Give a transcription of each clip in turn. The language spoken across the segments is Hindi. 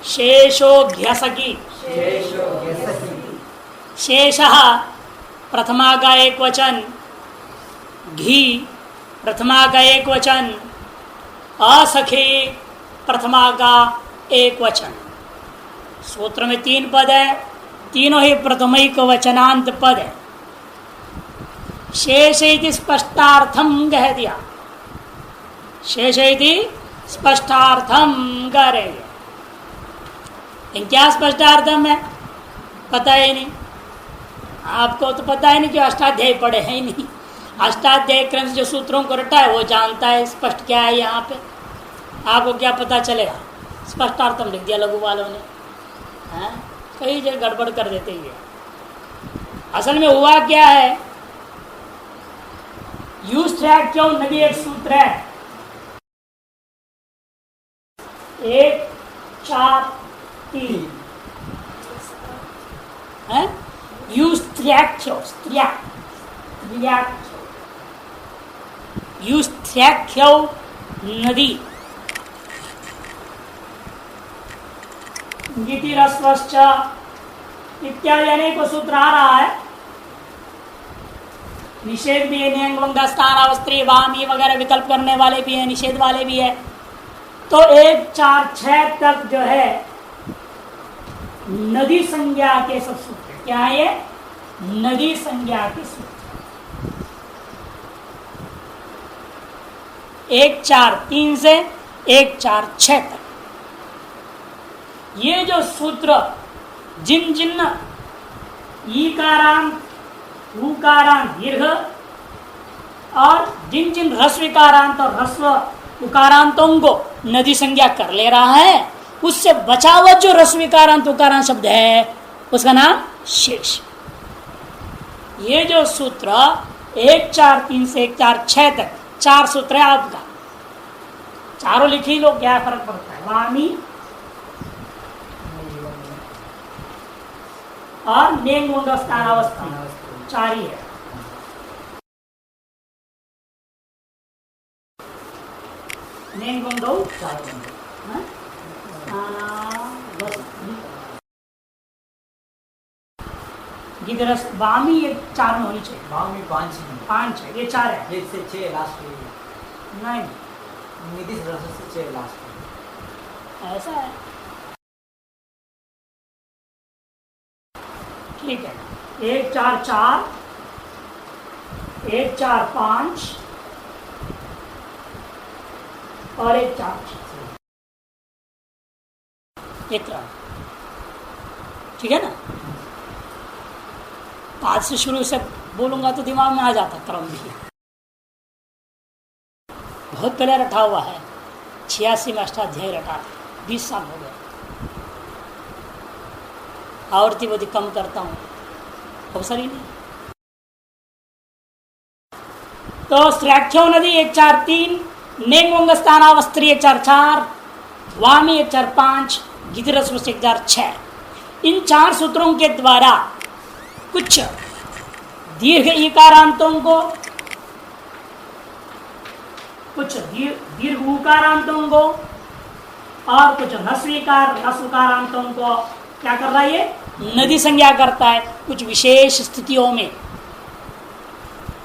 शेषो घ्यसकी शेषः प्रथमा का एक वचन, घी प्रथमा का एक वचन, असखी प्रथमा का एक वचन। सूत्र में 3 पद है, तीनों ही प्रथमिक वचनांत पद है। शेष इति स्पष्टार्थम कह दिया, शेष इति स्पष्टार्थम कह रहे हैं। क्या स्पष्टार्थम है पता ही नहीं आपको, तो पता ही नहीं क्यों अष्टाध्यायी पढ़े हैं ही नहीं। अष्टाध्यायी क्रम से जो सूत्रों को रटा है वो जानता है स्पष्ट क्या है। यहाँ पे आपको क्या पता चलेगा, स्पष्टार्थम लिख दिया लघु वालों ने, कई जगह गड़बड़ कर देते हैं। असल में हुआ क्या है, क्यों नदी एक सूत्र है, 1 4 3 है। नदी गीति रस्वश्च इत्यादि अनेक सूत्र आ रहा है। निषेध भी है, न्यंग स्थानावस्थी वामी वगैरह विकल्प करने वाले भी है, निषेध वाले भी है। तो 1 4 6 तक जो है नदी संज्ञा के सब सूत्र। क्या है ये? नदी संज्ञा के सूत्र। 1 4 3 से 1 4 6 तक ये जो सूत्र जिन जिन ईकारांत उकारांत दीर्घ और जिन जिन ह्रस्व इकारांत और ह्रस्व उकारांतों को नदी संज्ञा कर ले रहा है, उससे बचा हुआ जो ह्रस्व इकारांत उकारांत शब्द है उसका नाम शेष। ये जो सूत्र 1 4 3 से 1 4 6 तक 4 सूत्र है आपका, चारों लिखी लो, क्या फर्क पड़ता है। वामी और नेंग स्थानावस्था 4 ही है। गिदरस वामी ये 4 में होनी चाहिए। वामी 5 है, ये 4 है। 1 से 6 लास्ट में नहीं, निधि से 6 लास्ट में ऐसा है। ठीक है, 1 4 4 1 4 5 और 1 4 6 एक क्रम, ठीक है ना। 5 से शुरू से बोलूंगा तो दिमाग में आ जाता क्रम भी। बहुत पहले रटा हुआ है, 86 में अष्टाध्यायी रटा, 20 साल हो गए। आवृत्ति बहुत कम करता हूँ, अवसर ही नहीं। तो श्राख्यो नदी 1 4 3, नेंग स्थानावस्थी 1 4 4, वामी 1 4 5, गिदिरस्व 1 4 6। इन 4 सूत्रों के द्वारा कुछ दीर्घ इकारांतों को, कुछ दीर्घ उकारांतों को और कुछ ह्रस्वकारांतों को क्या कर रहा है, ये नदी संज्ञा करता है कुछ विशेष स्थितियों में।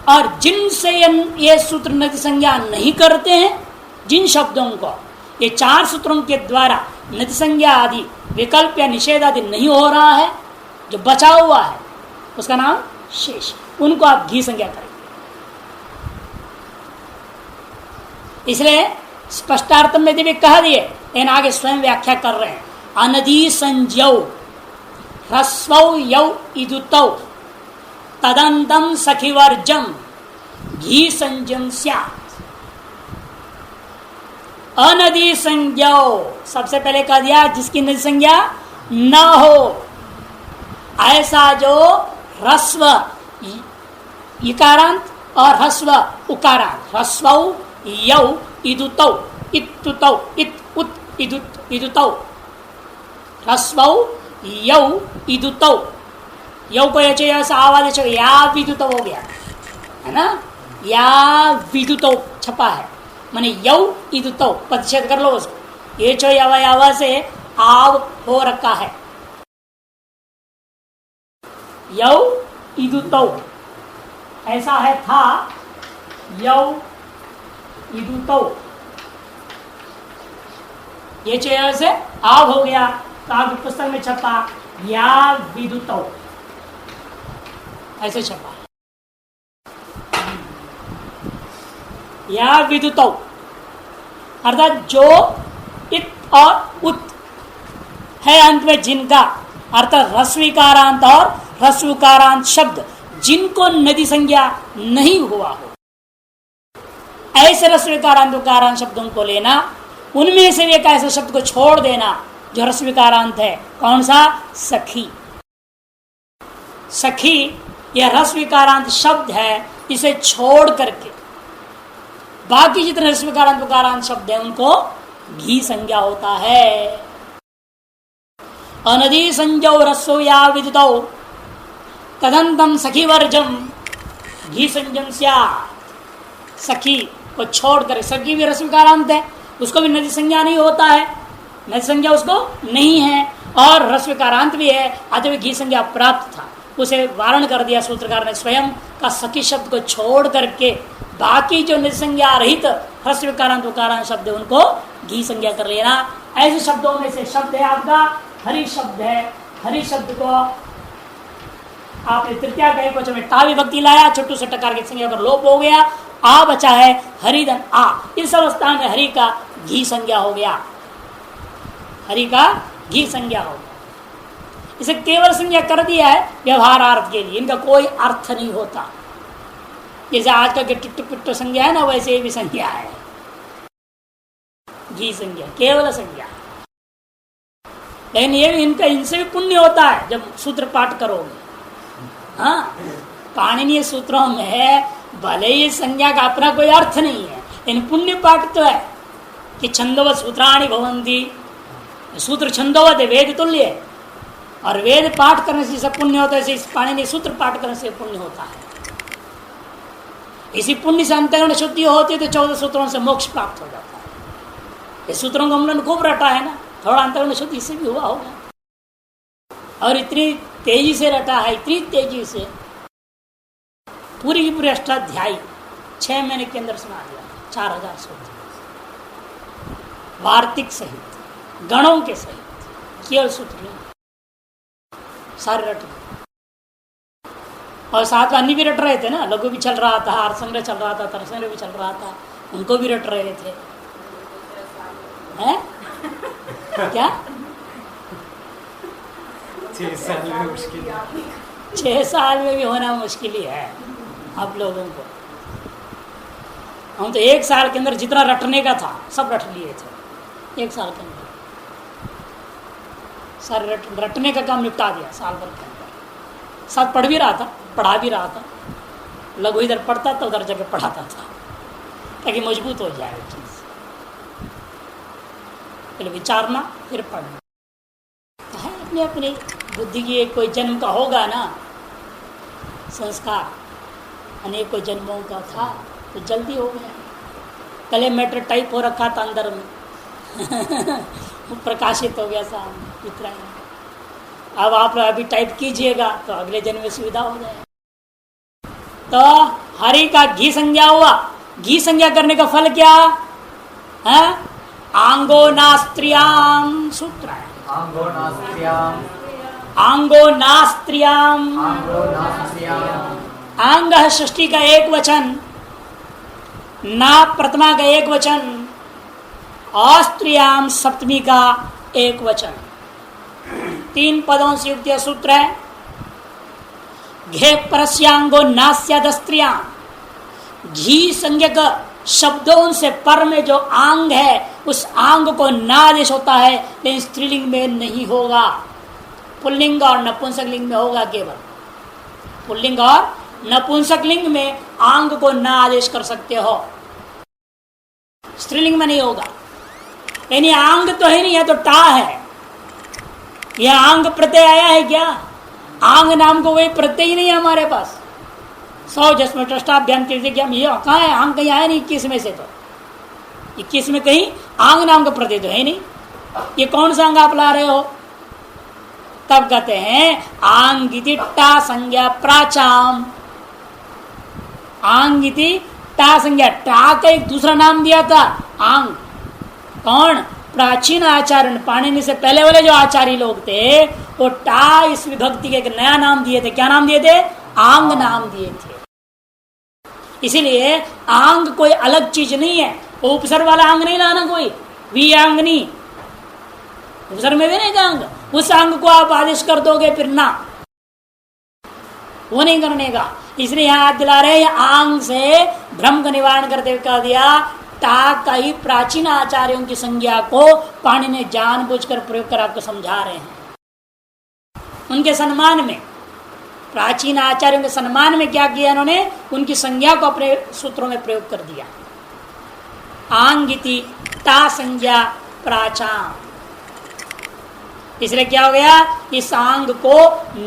और जिनसे ये सूत्र नदी संज्ञा नहीं करते हैं, जिन शब्दों को ये 4 सूत्रों के द्वारा नदी संज्ञा आदि विकल्प या निषेध आदि नहीं हो रहा है, जो बचा हुआ है उसका नाम शेष, उनको आप घी संज्ञा करेंगे। इसलिए स्पष्टार्थम में भी कह दिए, लेकिन आगे स्वयं व्याख्या कर रहे हैं। अनदी संज्ञौ ह्रस्वौ यौ इदुतौ तदंतम सखिवर्जम घी संज्ञं स्यात्। अनदी संज्ञौ सबसे पहले कह दिया जिसकी नदी संज्ञा न हो, ऐसा जो ह्रस्व इकारांत और ह्रस्व उकारांत, ह्रस्वौ यौ इदुतौ इत्तुतौ इत उत इदुत इदुतौ, ह्रस्वौ यौ इदुतौ, यौ को ऐसा आवाज या विदुतौ हो गया है ना, या विदुतौ छपा है, माने यौ इदुतौ, प्रतिषेध कर लो उसको। ये चो आवाज से आव हो रखा है। यौ इदुतौ ऐसा है था, यौ इदुतौ ये चेयर से आव हो गया तो आपकी पुस्तक में छपा या विदुतौ ऐसे छपा या विदुतौ अर्थात जो इत और उत है अंत में जिनका अर्थात ह्रस्वीकारांत और ह्रस्वकारांत शब्द जिनको नदी संज्ञा नहीं हुआ हो ऐसे ह्रस्वीकारांत शब्दों को लेना, उनमें से एक ऐसे शब्द को छोड़ देना जो ह्रस्वीकारांत है। कौन सा? सखी। सखी यह ह्रस्वीकारांत शब्द है, इसे छोड़ करके बाकी जितने ह्रस्वीकारांत शब्द है उनको घी संज्ञा होता है। अनदी संजौ रस्सो या विदितौ तदंतम सखी वर्जम घी संजम स्यात्। सखी को छोड़कर, सखी भी ह्रस्वीकारांत है, उसको भी नदी संज्ञा नहीं होता है, नदी संज्ञा उसको नहीं है और ह्रस्वीकारांत भी है, अतः घी संज्ञा प्राप्त था, उसे वारण कर दिया सूत्रकार ने स्वयं का। सखी शब्द को छोड़ करके बाकी जो नदी संज्ञा रहित ह्रस्वीकारांत उकारांत शब्द है उनको घी संज्ञा कर लेना। ऐसे शब्दों में से शब्द है आपका हरि शब्द है। हरि शब्द को आपने तृतीया का एक वचन में टा विभक्ति लाया, छोटू से टकार की संज्ञा कर लोप हो गया, आ बचा है हरिधन आ। इस अवस्था में हरि का घी संज्ञा हो गया, हरि का घी संज्ञा हो गया। इसे केवल संज्ञा कर दिया है व्यवहारार्थ के लिए, इनका कोई अर्थ नहीं होता। जैसे आज का टिट्टू पिट्टू संज्ञा है ना, वैसे भी संज्ञा है घी संज्ञा, केवल संज्ञा। लेकिन ये इनका इनसे भी पुण्य होता है जब सूत्र पाठ करोगे। हाँ, पाणिनीय सूत्रों में भले ही संज्ञा का अपना कोई अर्थ नहीं है, इन पुण्य पाठ तो है कि छंदोवत सूत्राणि भवन्ति, सूत्र छंदोवत है, वेद तुल्य है, और वेद पाठ करने से पुण्य होता है, इस पाणिनीय सूत्र पाठ करने से पुण्य होता है। इसी पुण्य से अंतःकरण शुद्धि होती है तो 14 सूत्रों से मोक्ष प्राप्त हो जाता है। इस सूत्रों को हमने खूब रटा है ना, थोड़ा अंतःकरण शुद्धि इससे भी हुआ होगा, और इतनी तेजी से रटा है, इतनी तेजी से पूरी की पूरी अष्टाध्यायी 6 महीने के अंदर सुना दिया, 4000 सूत्र वार्तिक सहित, गणों के सहित, केवल सूत्र नहीं, सारे रट गए। और साथ में अन्य भी रट रहे थे ना, लघु भी चल रहा था, हार संग्रह चल रहा था, तर संग्रह भी चल रहा था, उनको भी रट रहे थे। हैं? क्या 6 साल में मुश्किल, 6 साल में भी होना मुश्किल ही है आप लोगों को। हम तो 1 साल के अंदर जितना रटने का था सब रट लिए थे, 1 साल के अंदर सारे रटने का काम निपटा दिया साल भर के अंदर। साथ पढ़ भी रहा था, पढ़ा भी रहा था, लघु इधर पढ़ता था उधर जगह पढ़ाता था, ताकि मजबूत हो जाए वो चीज़। पहले विचारना फिर पढ़ना है, अपनी अपनी बुद्धि की। एक कोई जन्म का होगा ना संस्कार, अनेकों जन्मों का था तो जल्दी हो गया। कल मैटर टाइप हो रखा था अंदर में प्रकाशित हो गया सामने, इतना ही। अब आप अभी टाइप कीजिएगा तो अगले जन्म में सुविधा हो जाए। तो हरि का घी संज्ञा हुआ। घी संज्ञा करने का फल क्या है? आंगो नास्त्रियाम सूत्र है। आंगो नास्त्रियाम, आंग है सृष्टि का एक वचन, ना प्रथमा का एक वचन, अस्त्रियाम सप्तमी का एक वचन, 3 पदों से युक्त यह सूत्र है। घे परस्यांगो नास्यादस्त्रियाम, घी संज्ञक शब्दों से पर में जो आंग है उस आंग को ना आदेश होता है, लेकिन स्त्रीलिंग में नहीं होगा, पुल्लिंग और नपुंसक लिंग में होगा। केवल पुल्लिंग और नपुंसक लिंग में आंग को ना आदेश कर सकते हो, स्त्रीलिंग में नहीं होगा। यानी आंग तो है नहीं है, तो टा है। यह आंग प्रत्यय आया है क्या? आंग नाम को वही प्रत्यय ही नहीं है हमारे पास। 100 जस्म टष्टाभ्याम ये कहाँ है? आंग कहीं आया नहीं 21 में से, तो 21 में कहीं आंग नाम का प्रत्यय तो है नहीं। ये कौन सा अंग आप ला रहे हो? तब कहते हैं आंगिति टा संज्ञा प्राचाम। आंगिति टा संज्ञा, टा का एक दूसरा नाम दिया था आंग। कौन? प्राचीन आचार्य, पाणिनि से पहले वाले जो आचार्य लोग थे वो टा इस विभक्ति के एक नया नाम दिए थे। क्या नाम दिए थे? आंग नाम दिए थे। इसीलिए आंग कोई अलग चीज नहीं है, वो उपसर्ग वाला आंग नहीं लाना, कोई वी आंग नहीं, उपसर्ग में भी नहीं आंग। उस अंग को आप आदेश कर दोगे फिर ना, वो नहीं करने का। इसलिए यहां याद दिला रहे आंग से भ्रम का निवारण करते हुए कह दिया टा का ही प्राचीन आचार्यों की संज्ञा को पाणिनि ने जानबूझकर प्रयोग कर आपको समझा रहे हैं। उनके सम्मान में, प्राचीन आचार्यों के सम्मान में क्या किया इन्होंने? उनकी संज्ञा को अपने सूत्रों में प्रयोग कर दिया। आंगिति टा संज्ञा प्राचाम। इसलिए क्या हो गया? इस आंग को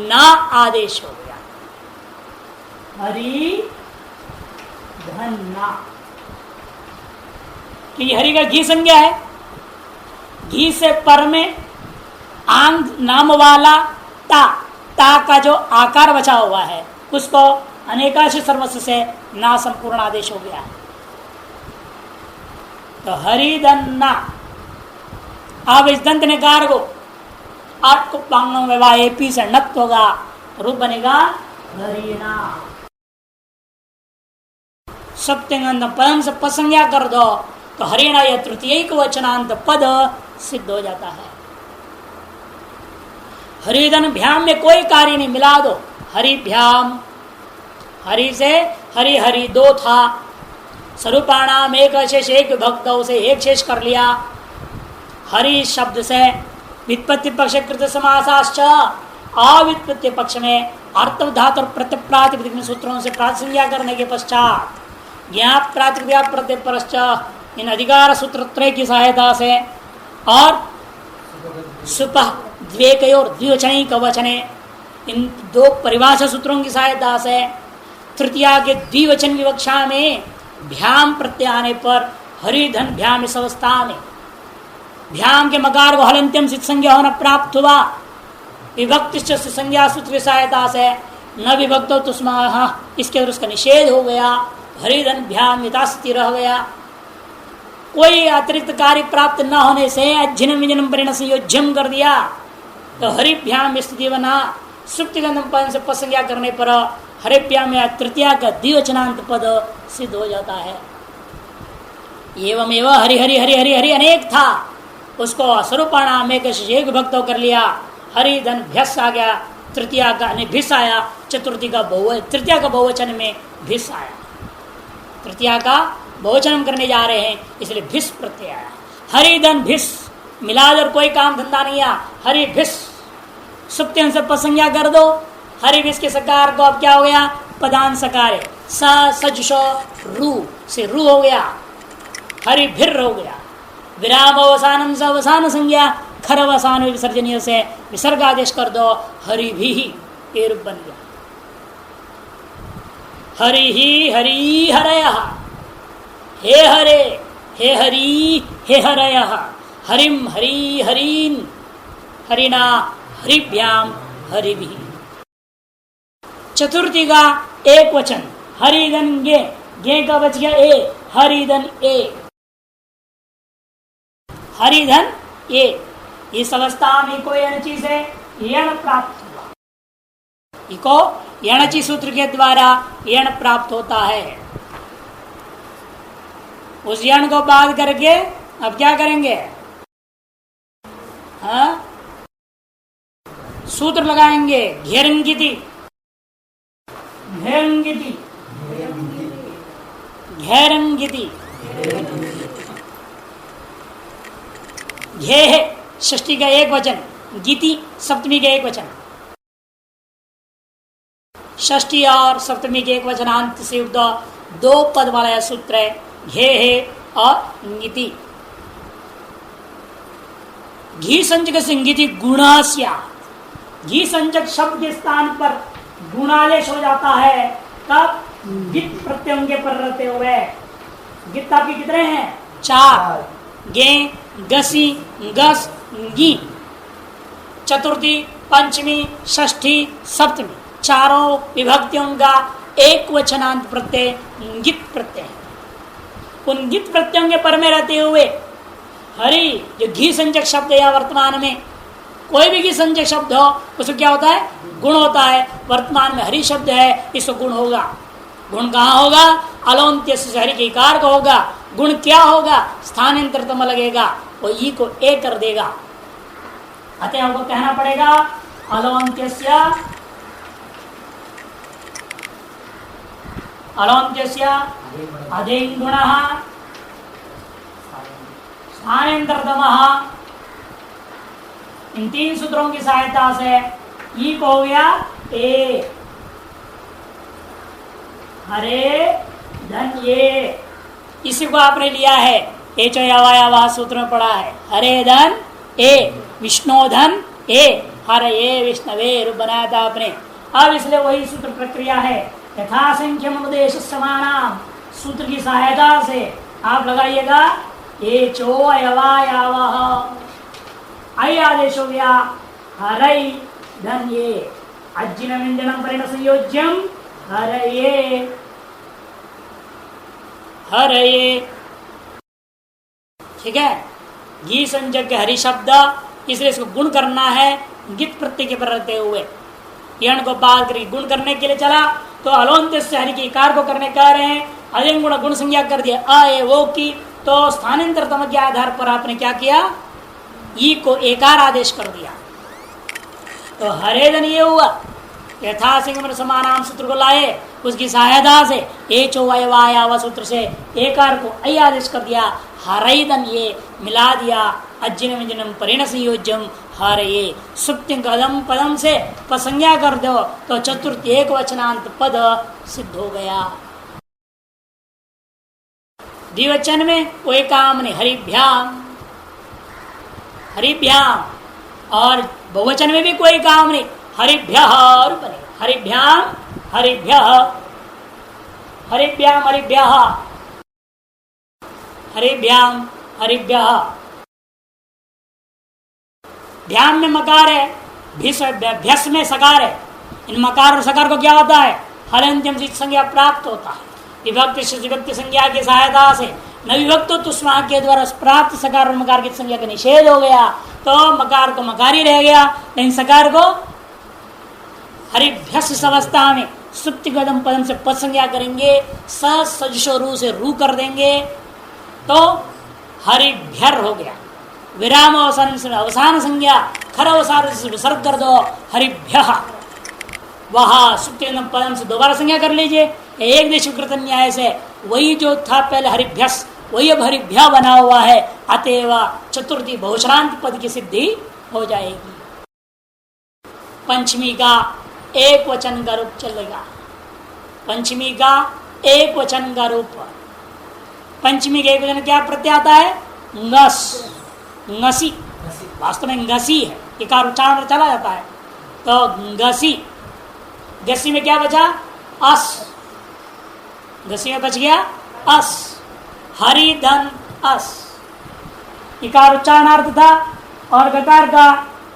ना आदेश हो गया। हरि धन्ना, कि हरि का घी संज्ञा है, घी से पर में आंग नाम वाला ता, ता का जो आकार बचा हुआ है उसको अनेकाश सर्वस्व से ना संपूर्ण आदेश हो गया। तो हरिदन्ना, अब इस दंत निकार को आठ को पांगों में एपी से नत होगा, रूप बनेगा हरिना। सप्तंग पदम से पसंज्ञा कर दो तो हरिणा यह तृतीय वचनांत पद सिद्ध हो जाता है। हरिधन भ्याम में कोई कार्य नहीं, मिला दो हरिभ्याम। हरि से हरि हरि दो था, स्वरूपाणाम एक शेष एक विभक्त उसे एक शेष कर लिया। हरि शब्द से व्युत्पत्ति पक्ष कृत समासाश्च, अव्युत्पत्ति पक्ष में अर्थ धातु और प्रत्यप्रातिपदिक सूत्रों से प्रासंज्ञा करने के पश्चात ज्ञाप प्रातिपदिका प्रत्यपरश्च, इन अधिकार सूत्र त्रय की सहायता से और सुपह द्वेकयोर द्विवचनिक वचने, इन दो परिभाषा सूत्रों की सहायता से तृतीया के द्विवचन विवक्षा में भ्याम प्रत्यय आने पर हरिधन भ्याम इस अवस्था में भ्याम के मकार को हलंत्यम सिद्ध संज्ञा होना प्राप्त हुआ। विभक्ति संज्ञा सूत्र की सहायता से न विभक्त तो इसके उसका निषेध हो गया, हरिधन भ्याम यथास्थिति रह गया। कोई अतिरिक्त कार्य प्राप्त न होने से अज्जनम विजनम परिण संयोज्यम कर दिया तो हरिभ्याम स्थिति बना। सुप्तिगंधम पद से पसंज्ञा करने पर हरिभ्याम में तृतीया का द्विवचनांत पद सिद्ध हो जाता है। एवं एवं हरि हरि हरि हरि हरि अनेक था, उसको स्वरूपाणाम एक विभक्त कर लिया। हरिधन भ्यस आ गया, तृतीया का भिस आया, चतुर्थी का तृतीया का बहुवचन में भिस आया। तृतीया का बहुवचन करने जा रहे हैं इसलिए भिस प्रत्यय आया। हरिधन भिस मिलाकर कोई काम धंधा नहीं आया। हरि भिस सुप्ति से पसंज्ञा कर दो, हरि भिस के सकार को अब क्या हो गया? पदान सकार है, सजुष रू से रू हो गया, हरि भिर हो गया। विराम अवसानम से अवसान संज्ञा, खर अवसान विसर्जनीय से विसर्ग आदेश कर दो, हरि भी ये रूप बन गया। हरि ही हरि हरय, हे हरे हे हरि हे हरय, हरिम हरि हरीन हरिना हरिभ्याम हरि भी। चतुर्थी का एक वचन हरिधन गे का बच गया ए, हरिधन ए, हरिधन ए। इस अवस्था में कोई अणची से यण प्राप्त हुआ, इको यणची सूत्र के द्वारा यण प्राप्त होता है। उस यण को बाध करके अब क्या करेंगे? हाँ, सूत्र लगाएंगे घेरंगिति घेरंगिति घेरंगिति। घे है षष्ठी का एक वचन, गीति सप्तमी का एक वचन। षष्ठी और सप्तमी के एक वचनांत से युक्त दो पद वाला यह सूत्र है, घे है और नीति। घी संजक से गिति गुणास्या, घी संजक शब्द के स्थान पर गुणालेश हो जाता है। तब गित प्रत्ययों के पर रहते हुए गित आपके कितने हैं? 4, गे गसी गस गी, चतुर्थी, पंचमी, षष्ठी, सप्तमी चारों विभक्तियों का एक वचनांत प्रत्यय गित प्रत्यय है। उन गित प्रत्ययों के पर में रहते हुए हरि जो घी संजक शब्द या वर्तमान में कोई भी घी संजक शब्द हो उसको क्या होता है? गुण होता है। वर्तमान में हरि शब्द है, इसको गुण होगा। गुण कहाँ होगा? अलोन्त्य से हरि के कार का होगा। गुण क्या होगा? स्थानांतरतम लगेगा, वो ई को ए कर देगा। अतः हमको कहना पड़ेगा अलोन्त्यस्य अधिगुणः स्थानांतरतमः। इन तीन सूत्रों की सहायता से ई को हो गया ए, हरे धन ये। इसी को आपने लिया है ए चयावाया सूत्र में पढ़ा है। हरे धन ए, विष्णु धन ए, हरे ए विष्णवे रूप बनाया था आपने। अब इसलिए वही सूत्र प्रक्रिया है। यथासंख्यम अनुदेश समानाम सूत्र की सहायता से आप लगाइएगा ए चो अयवायावः। आई आदेश हो गया हरई धन ये, अज्जिन व्यंजनम परिण संयोज्यम हरये हरये। ठीक है, घी संजक हरि शब्द, इसलिए इसको गुण करना है गित प्रत्यय के पर रहते हुए। यण को बाल करके गुण करने के लिए चला तो अलोन्त्य से हरि के कार को करने कह रहे हैं। अधिक गुण गुण संज्ञा कर दिया अ ए वो की, तो स्थानांतरतम के आधार पर आपने क्या किया? ई को एकार आदेश कर दिया। तो हरेधन ये हुआ। यथा सिंह समानाम सूत्र को लाए, उसकी सहायता से ए चौवाया सूत्र से एकार को ऐ आदेश कर दिया। हरैदन ये मिला दिया। अज्जिन व्यंजनम परिण संयोज्यम हरये। सुप्ति कदम पदम से पसंज्ञा कर दो तो चतुर्थ एक वचनांत पद सिद्ध हो गया। द्विवचन में कोई काम नहीं, हरिभ्याम हरिभ्याम, और बहुवचन में भी कोई काम नहीं, हरिभ्यः बने। हरिभ्याम हरिभ्यः, हरिभ्याम हरिभ्यः, हरिभ्याम हरिभ्यः। ध्यान में मकार है, भ्यस में सकार है। इन मकार और सकार को क्या होता है? हलंत्यम संज्ञा प्राप्त होता है। विभक्ति संज्ञा की सहायता से न विभक्त तुष्मा के द्वारा प्राप्त सकार और मकार की संज्ञा का निषेध हो गया, तो मकार को मकार ही रह गया, लेकिन सकार को हरिभ्यस अवस्था में सुप्ति कदम पदम से पद संज्ञा करेंगे, सजशो रू से रू कर देंगे तो हरिभ्यर हो गया। विराम अवसान संज्ञा खर अवसार से विसर्ग कर दो, हरिभ्य। वह सुप्ति पदम से दोबारा संज्ञा कर लीजिए। एक देश कृत न्याय से वही जो था पहले हरिभ्यस, वही अब हरिभ्या बना हुआ है। अतएव चतुर्थी बहुश्रांत पद की सिद्धि हो जाएगी। पंचमी का एक वचन का रूप चलेगा। पंचमी का एक वचन का रूप, पंचमी के एक वचन क्या प्रत्यय आता है? ngस, ngसी, वास्तव में ngसी है, एक उच्चारण चला जाता है तो ngसी। गसी में क्या बचा? अस, गसी में बच गया अस। हरि धन अस, इकार उच्चारणार्थ था और गकार का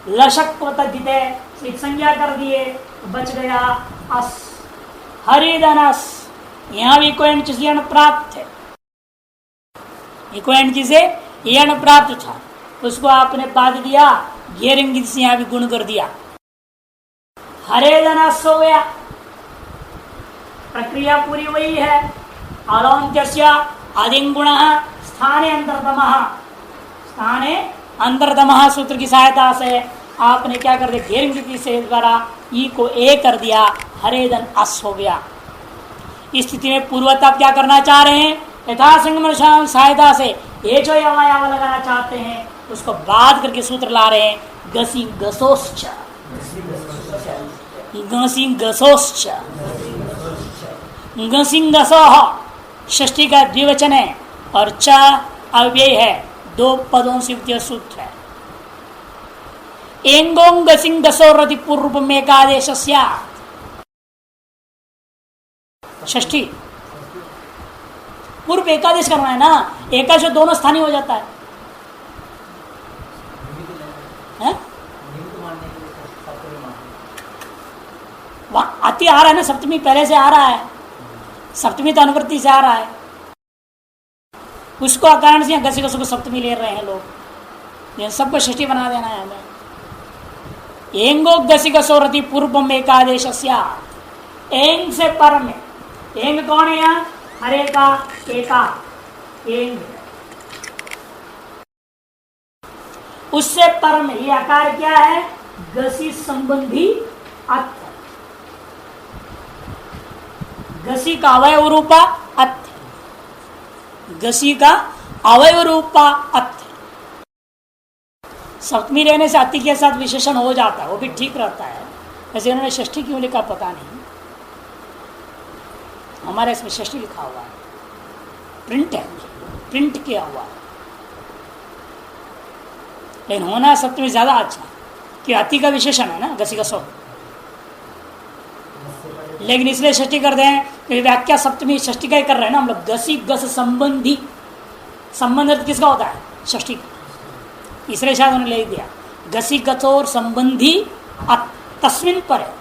लशक संज्ञा कर दिए, बच गया अस। हरि धन अस। यहां भी कोई चीज प्राप्त है, कोई से यण प्राप्त था, उसको आपने बाध दिया, घेरेंगे से यहां भी गुण कर दिया। हरे धन अस हो गया। प्रक्रिया पूरी वही है। अलोन्त्यस्य अधिगुण स्थाने अंतरतमः, स्थाने अंतरतमः सूत्र की सहायता से आपने क्या कर दिया? घेर से द्वारा ई को ए कर दिया, हरेदन अस हो गया। इस स्थिति में पूर्वत आप क्या करना चाह रहे हैं? यथासंगम सहायता से ये जो यवायाव लगाना चाहते हैं उसको बाध करके सूत्र ला रहे हैं। गसी गसोश्च, गसी गसोश्च, गसिंगसोह षष्ठी का द्विवचन है और च अव्यय है, दो पदों से युक्त सूत्र है। एंगों गसिंगसो रति पूर्व में एकादेश षष्ठी पूर्व एकादेश करना है ना, एकादेश दोनों स्थानीय हो जाता है। अति आ रहा है ना, सप्तमी पहले से आ रहा है, सप्तमी तो अनुवृत्ति से आ रहा है, उसको अकारण से घसी घसों को सप्तमी ले रहे हैं लोग। ये सबको षष्ठी बना देना है हमें। एंगो घसी घसो रति पूर्वम एकादेश, एंग से पर में, एंग कौन है यहाँ? हरे का एका एंग, उससे पर में ये आकार क्या है? घसी संबंधी अर्थ, घसी का अवयव रूपा अर्थ, घसी का अवयव रूपा अर्थ। सप्तमी रहने से अति के साथ विशेषण हो जाता है, वो भी ठीक रहता है। वैसे उन्होंने षष्ठी क्यों लिखा पता नहीं, हमारे इसमें षष्ठी लिखा हुआ है, प्रिंट है, प्रिंट किया हुआ है। लेकिन होना सप्तमी ज्यादा अच्छा, कि अति का विशेषण है ना, घसी घसो। लेकिन इसलिए षष्ठी कर दें कि व्याख्या सप्तमी षष्ठी का ही कर रहे हैं ना हम लोग। घसी घस संबंधी, संबंध किसका होता है? षष्ठी। इसलिए शायद उन्होंने लिख दिया घसी गतोर संबंधी तस्मिन पर है।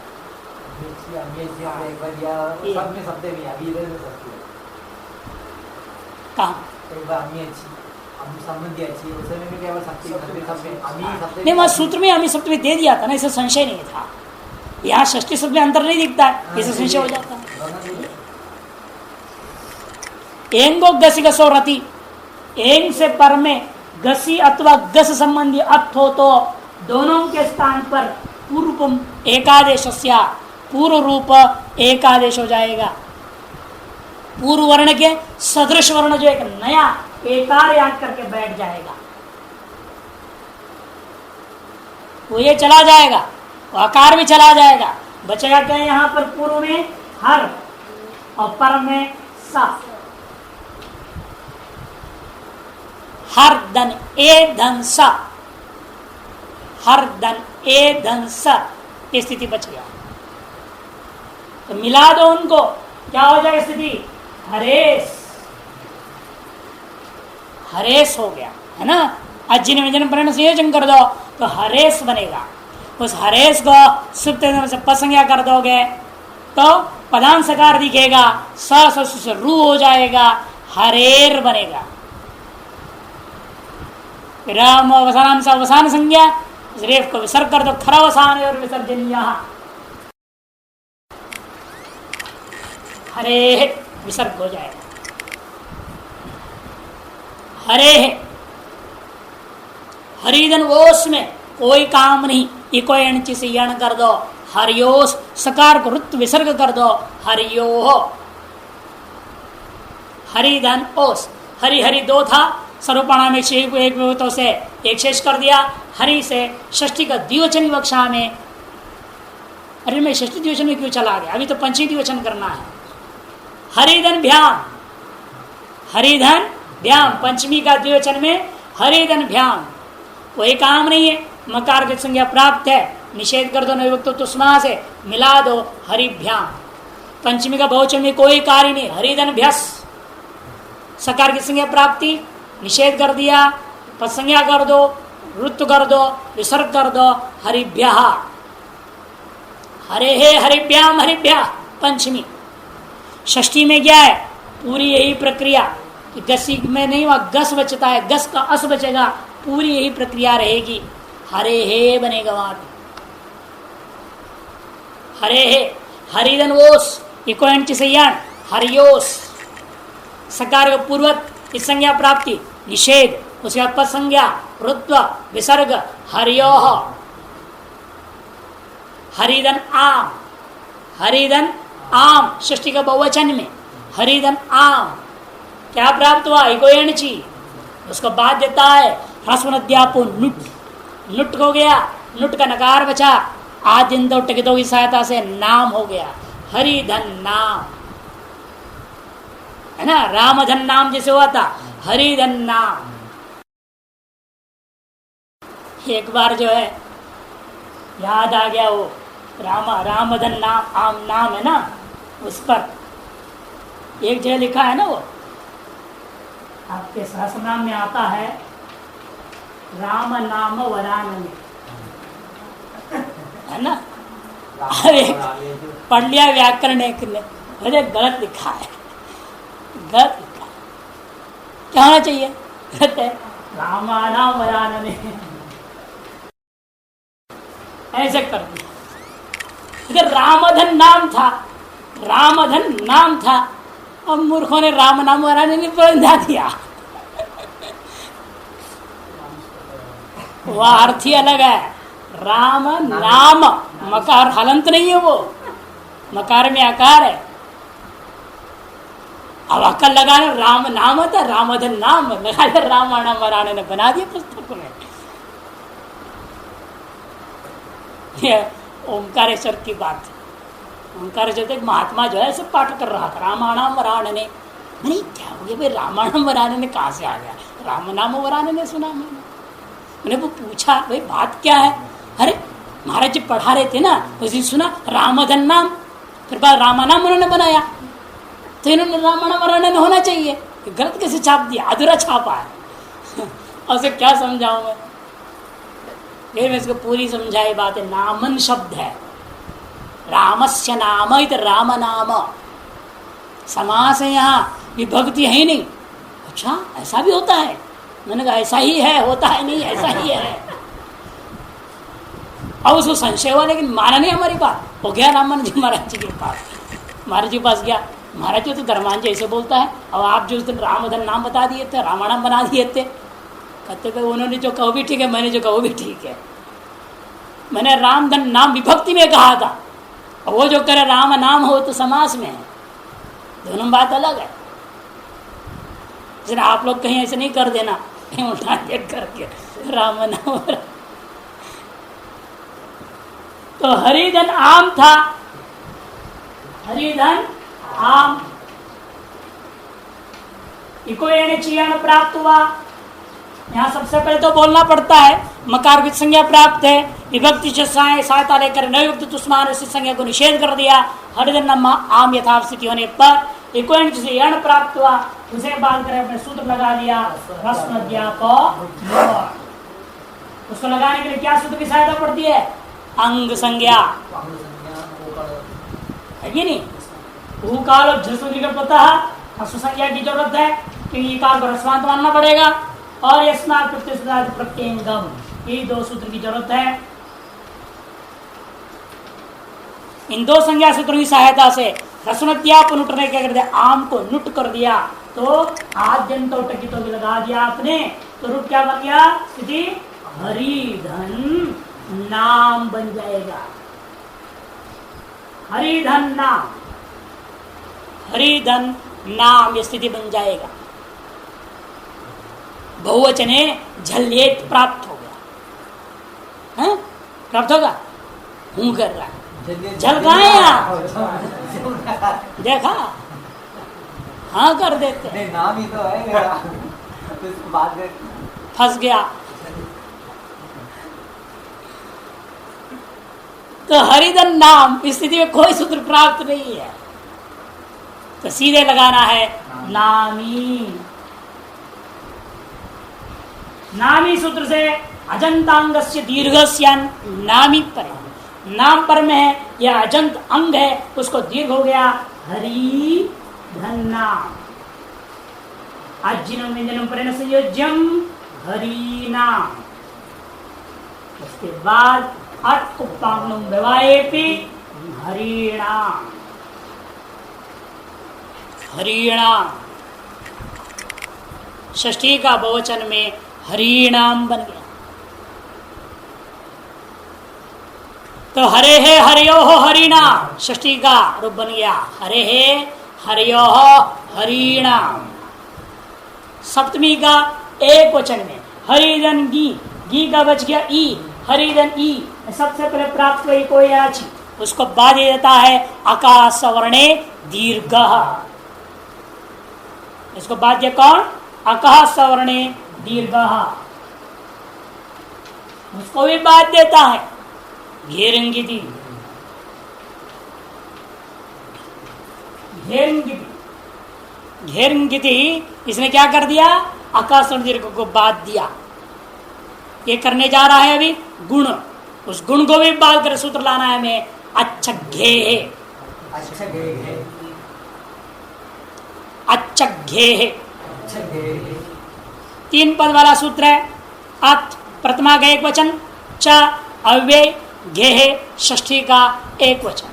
कहाँ? नहीं, वहां सूत्र में हमें सप्तमी दे दिया था ना, इसे संशय नहीं था। यहाँ षष्ठी शब्द में अंतर नहीं दिखता है, इसे संशय हो जाता है। एंगो घसी घसो रति, एंग से पर में घसी अथवा घस संबंधी अर्थ हो तो दोनों के स्थान पर पूर्व एकादेश, पूर्व रूप एकादेश हो जाएगा। पूर्व वर्ण के सदृश वर्ण जो एक नया एकार याद करके बैठ जाएगा, वो ये चला जाएगा, वो आकार भी चला जाएगा। बचेगा क्या यहाँ पर? पूर्व में हर और पर में सा। हर धन ए धन सा, हर धन ए धन सा, ये स्थिति बच गया। तो मिला दो उनको, क्या हो जाएगा स्थिति? हरेश, हरेश हो गया है ना। अज्जिन व्यंजन परिणाम संयोजन कर दो तो हरेश बनेगा। उस हरेश को सुप्त से पसंज्ञा कर दोगे तो पदांत सकार दिखेगा, स रू हो जाएगा, हरेर बनेगा। राम अवसान से अवसान संज्ञा, रेफ को विसर्ग कर दो, खरावसान और विसर्जनीय, हरे विसर्ग हो जाएगा। हरे हरिधन ओस में कोई काम नहीं, इको एणची से यण कर दो, हरियोस सकार को रुत विसर्ग कर दो, हरियो। हरिधन ओस, हरि हरि दो था, सर्वपणा में एक विभूतों से एक शेष कर दिया। हरि से षष्ठी का द्विवचन विवक्षा में, अरे मैं षष्ठी द्विवचन में क्यों चला गया? अभी तो पंचमी द्विवचन करना है। हरिधन भ्याम, हरिधन भ्याम, पंचमी का द्विवचन में हरिधन भ्याम, कोई काम नहीं है, मकार की संज्ञा प्राप्त है, निषेध कर दो नविभक्त तुष्मा से, मिला दो हरिभ्याम। पंचमी का बहुवचन में कोई कार्य नहीं, हरिधन भ्यस, सकार की संज्ञा प्राप्ति, निषेध कर दिया, पदसंज्ञा कर दो, ऋतु कर दो, विसर्ग कर दो, हरिभ्य। हरे हे हरिभ्याम हरिभ्या पंचमी। षष्ठी में क्या है? पूरी यही प्रक्रिया, गसी में नहीं, वह गस बचता है, गस का अस बचेगा, पूरी यही प्रक्रिया रहेगी। हरे हे बनेगा वहां भी, हरे हे। हरिधन ओस, इको एंटिसयान, हरियोस, सकार का पूर्वत इस संज्ञा प्राप्ति, निषेध, उसके बाद पद संज्ञा, ऋत्व, विसर्ग, हरियोह। हरिधन आम, हरिधन आम, षष्ठी का बहुवचन में हरिधन आम, क्या प्राप्त हुआ? इको एणची, उसको बाद देता है ह्रस्व नद्यापो नुट, नुट हो गया, नुट का नकार बचा, आदिन दो टकितों की सहायता से नाम हो गया, हरिधन नाम, है ना। रामधन नाम जैसे हुआ था, हरिधन नाम। एक बार जो है याद आ गया, वो रामधन नाम, आम नाम है ना, उस पर एक जगह लिखा है ना, वो आपके सहस्रनाम में आता है, राम नाम वरान में, है ना, अरे पढ़ लिया व्याकरण एक ने, अरे गलत लिखा है, गलत लिखा है। क्या होना चाहिए? कहते रामानाम वरानने, ऐसे कर दिया। अगर रामधन नाम था, रामधन नाम था, अब मूर्खों ने राम नाम वराने नहीं बना दिया। वह अर्थ ही अलग है। राम नाम, मकार हलंत नहीं है, वो मकार में आकार है। अब अकल लगाने राम नाम था, रामधन नाम लगा, रामायण वराने ने बना दिया पुस्तक में। ओंकारेश्वर की बात है। ओंकारेश्वर एक महात्मा जो है सब पाठ कर रहा था, रामायण वराने ने। मैंने क्या हो गया भाई, रामायण वराने ने कहाँ से आ गया? राम नाम वराने ने सुना मैंने वो पूछा भाई बात क्या है? अरे महाराज जी पढ़ा रहे थे ना, उसी सुना रामधन नाम, फिर बाद रामानाम उन्होंने बनाया, तो इन्होंने रामायण वराने होना चाहिए, गलत कैसे छाप दिया? अधूरा छापा है। और उसे क्या समझाऊं मैं? फिर मैं इसको पूरी समझाई बात है। नामन शब्द है, रामस्य नाम इत राम नाम, समास है, यहाँ विभक्ति है ही नहीं। अच्छा ऐसा भी होता है? मैंने कहा ऐसा ही है, होता है नहीं, ऐसा ही है। अब उसको संशय हुआ, लेकिन माना नहीं हमारी बात। हो गया रामन जी महाराज जी के पास, महाराज जी के पास गया। महाराज जी तो धर्मान जी ऐसे बोलता है, अब आप जो उस दिन रामधन नाम बता दिए थे, रामायण बना दिए थे। कहते थे उन्होंने जो कहो भी ठीक है, मैंने जो कहो भी ठीक है। मैंने रामधन नाम विभक्ति में कहा था, और वो जो करे राम नाम हो तो समास में है, दोनों बात अलग है। जरा आप लोग कहीं ऐसे नहीं कर देना, कहीं उल्टा देख करके राम नाम। तो हरिधन आम था, हरिधन आम, इको चीन प्राप्त हुआ। यहाँ सबसे पहले तो बोलना पड़ता है, मकार विद संज्ञा प्राप्त है, विभक्ति से सहायता लेकर नयुक्त तुष्मान संज्ञा को निषेध कर दिया। हरिधन आम यथार्थ स्थिति होने पर इको से यण प्राप्त हुआ, उसे बात कर अपने सूत्र लगा दिया, उसको लगाने के लिए क्या सूत्र की सहायता पड़ती है? अंग संज्ञा है कि नहीं? काल संज्ञा की जरूरत है, क्योंकि ये काल को रस्वांत मानना पड़ेगा, और यस्मात् प्रत्ययंगम, ये दो सूत्र की जरूरत है। इन दो संज्ञा सूत्रों की सहायता से रसुनत्याप नुट ने क्या कर दिया? आम को नुट कर दिया, तो आद्यंत टकितो भी लगा दिया आपने, तो रुट क्या बन गया? स्थिति हरिधन नाम बन जाएगा। हरिधन नाम, हरिधन नाम ये स्थिति बन जाएगा। बहुवचने झल्येत प्राप्त हो गया, है? प्राप्त होगा, हूं कर रहा है, जल गया, देखा? हाँ कर देते, नहीं नाम ही तो है मेरा, तो इसको बाद में फंस गया। तो हरिधन नाम इस स्थिति में कोई सूत्र प्राप्त नहीं है, तो सीधे लगाना है नामी। नामी सूत्र से अजंतांगस्य दीर्घस्य नामी पर, नाम पर में है, यह अजंत अंग है, उसको दीर्घ हो गया, हरि धन्ना। अज्जिनम व्यंजनम परिण संयोज्यम हरि नाम। उसके बाद अट उपांगम व्यवायेपि हरिणाम, हरिणाम। षष्ठी का बहुवचन में हरिणाम बन गया। तो हरे है हरियो हो हरिणाम, षष्ठी का रूप बन गया, हरे है हरियो हो हरिणाम। सप्तमी का एक वचन में हरिधन गी, गी का बच गया ई, हरिधन ई। सबसे पहले प्राप्त हुई कोई आची, उसको बाद देता है आकाश वर्णे दीर्घ, इसको बाद दिया कौन? आकाश वर्णे दीर्घ, उसको भी बाद देता है घेरंगिति, घेरंगिति, घेरंगिति। इसने क्या कर दिया? आकाश और दीर्घ को बाद दिया। ये करने जा रहा है अभी गुण, उस गुण को भी बात कर सूत्र लाना है हमें। अच्छघे अच्छा गे अच्छघे अच्छा गे 3 पद वाला सूत्र है। अत प्रथमा का एक वचन, च अव्यय, घे षष्ठी का एक वचन।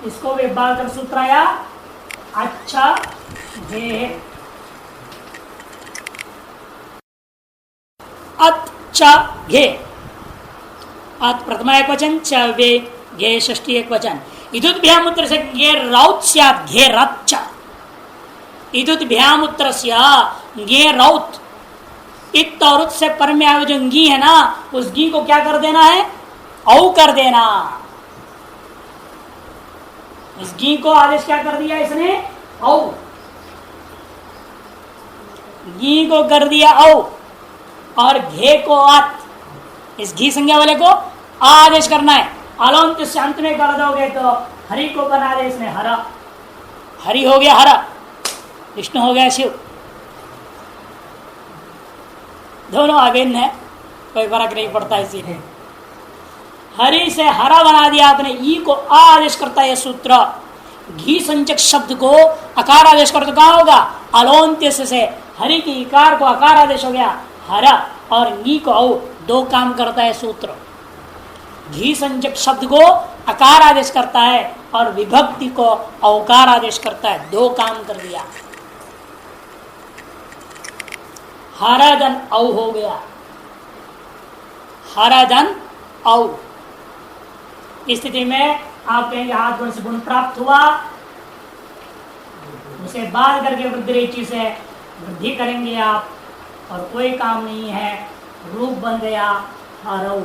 इसको विभाग कर सूत्र आया अच्छा घे अत च घे। अत प्रथमा एक वचन, च अव्यय, घे षष्ठी एक वचन। इदुद्भ्याम उत्तर से घे रौत स्यात् घे रच्च। इदुद्भ्याम उत्तर से घे रौत, इत और उत से पर में आए जो घी है ना, उस घी को क्या कर देना है? औ कर देना। इस घी को आदेश क्या कर दिया इसने? औ। घी को कर दिया औ और घे को अत। इस घी संज्ञा वाले को आदेश करना है। अलौंत से अंत में कर दोगे तो हरि को बना दे इसने हरा। हरि हो गया हरा, विष्णु हो गया शिव, दोनों अभिन्न है, कोई फर्क नहीं पड़ता। इसीलिए हरि से हरा बना दिया आपने। ई को आ आदेश करता है सूत्र। घी संचक शब्द को अकार आदेश कर तो कहा होगा? अलोन्त्य से हरि की इकार को अकार आदेश हो गया हरा, और ई को औ। दो काम करता है सूत्र। घी संचक शब्द को अकार आदेश करता है और विभक्ति को औकार आदेश करता है। दो काम कर दिया। हराधन औ हो गया, हराधन औ। इस स्थिति में आप कहेंगे हाथ गुण से गुण प्राप्त हुआ, उसे बाध करके वृद्धि से वृद्धि करेंगे आप, और कोई काम नहीं है, रूप बन गया हरऊ।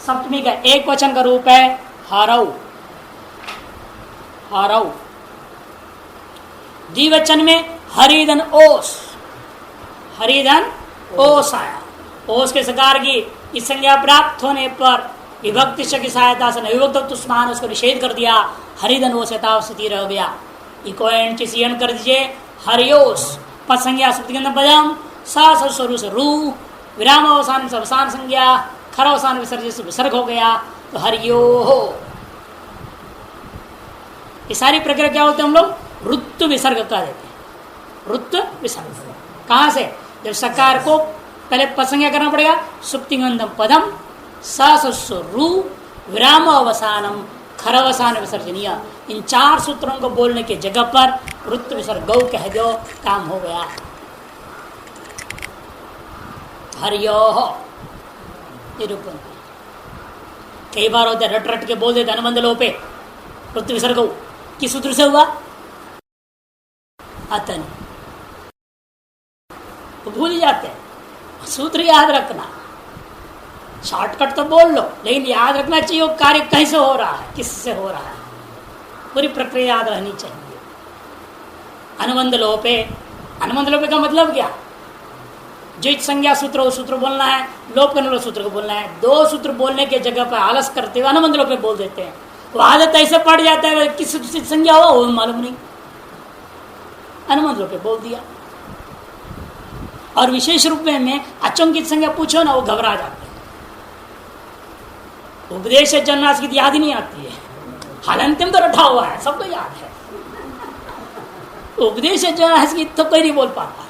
सप्तमी का एक वचन का रूप है हरऊ, हरऊ। द्विवचन में हरिधन ओस, हरिधन ओस आया। ओस के सकार की इस संज्ञा प्राप्त होने पर विभक्ति की सहायता से विभक्त उस्मान उसको निषेध कर दिया। हरिधन ओस यथावस्थिति रह गया। इको एंड कर दीजिए हरियोस। पद संज्ञा पदम सा स्वरू से रू, विराम अवसान से अवसान संज्ञा, खर अवसान विसर्जित से विसर्ग हो गया तो हरियो हो। ये सारी प्रक्रिया क्या होते हैं? हम लोग ऋतु विसर्ग कर देते हैं। ऋतु विसर्ग कहां से? जब सकार को पहले पसंज्ञा करना पड़ेगा। सुप्तिगंधम पदम सु विराम अवसानम खर अवसान विसर्जनीय। इन 4 सूत्रों को बोलने के जगह पर ऋतु विसर्ग गौ कह दो, काम हो गया। हरियो निरूपण। कई बार होते रट रट के बोल देते अनुबंध लोपे ऋतु विसर्ग किस सूत्र से हुआ? अतन। तो भूल जाते हैं। सूत्र याद रखना, शॉर्टकट तो बोल लो, लेकिन याद रखना चाहिए वो कार्य कैसे हो रहा है, किससे हो रहा है, पूरी प्रक्रिया याद रहनी चाहिए। अनुबंध लोपे, अनुबंध लोपे का मतलब क्या? जो संज्ञा सूत्र वो सूत्र बोलना है, लोप करने वाले सूत्र को बोलना है। 2 सूत्र बोलने के जगह पर आलस करते हुए अनुबंध लोपे बोल देते हैं। वो आदत ऐसे पड़ जाता है, किस संज्ञा हो वो मालूम नहीं, अनुबंध लोपे बोल दिया। और विशेष रूप में अचंकित संज्ञा पूछो ना, वो घबरा जाते हैं। उपदेश जन्नास की याद ही नहीं आती है, हालांतिम तो रखा हुआ है, सबको याद है। उपदेश जन्नास की तो कोई नहीं बोल पाता।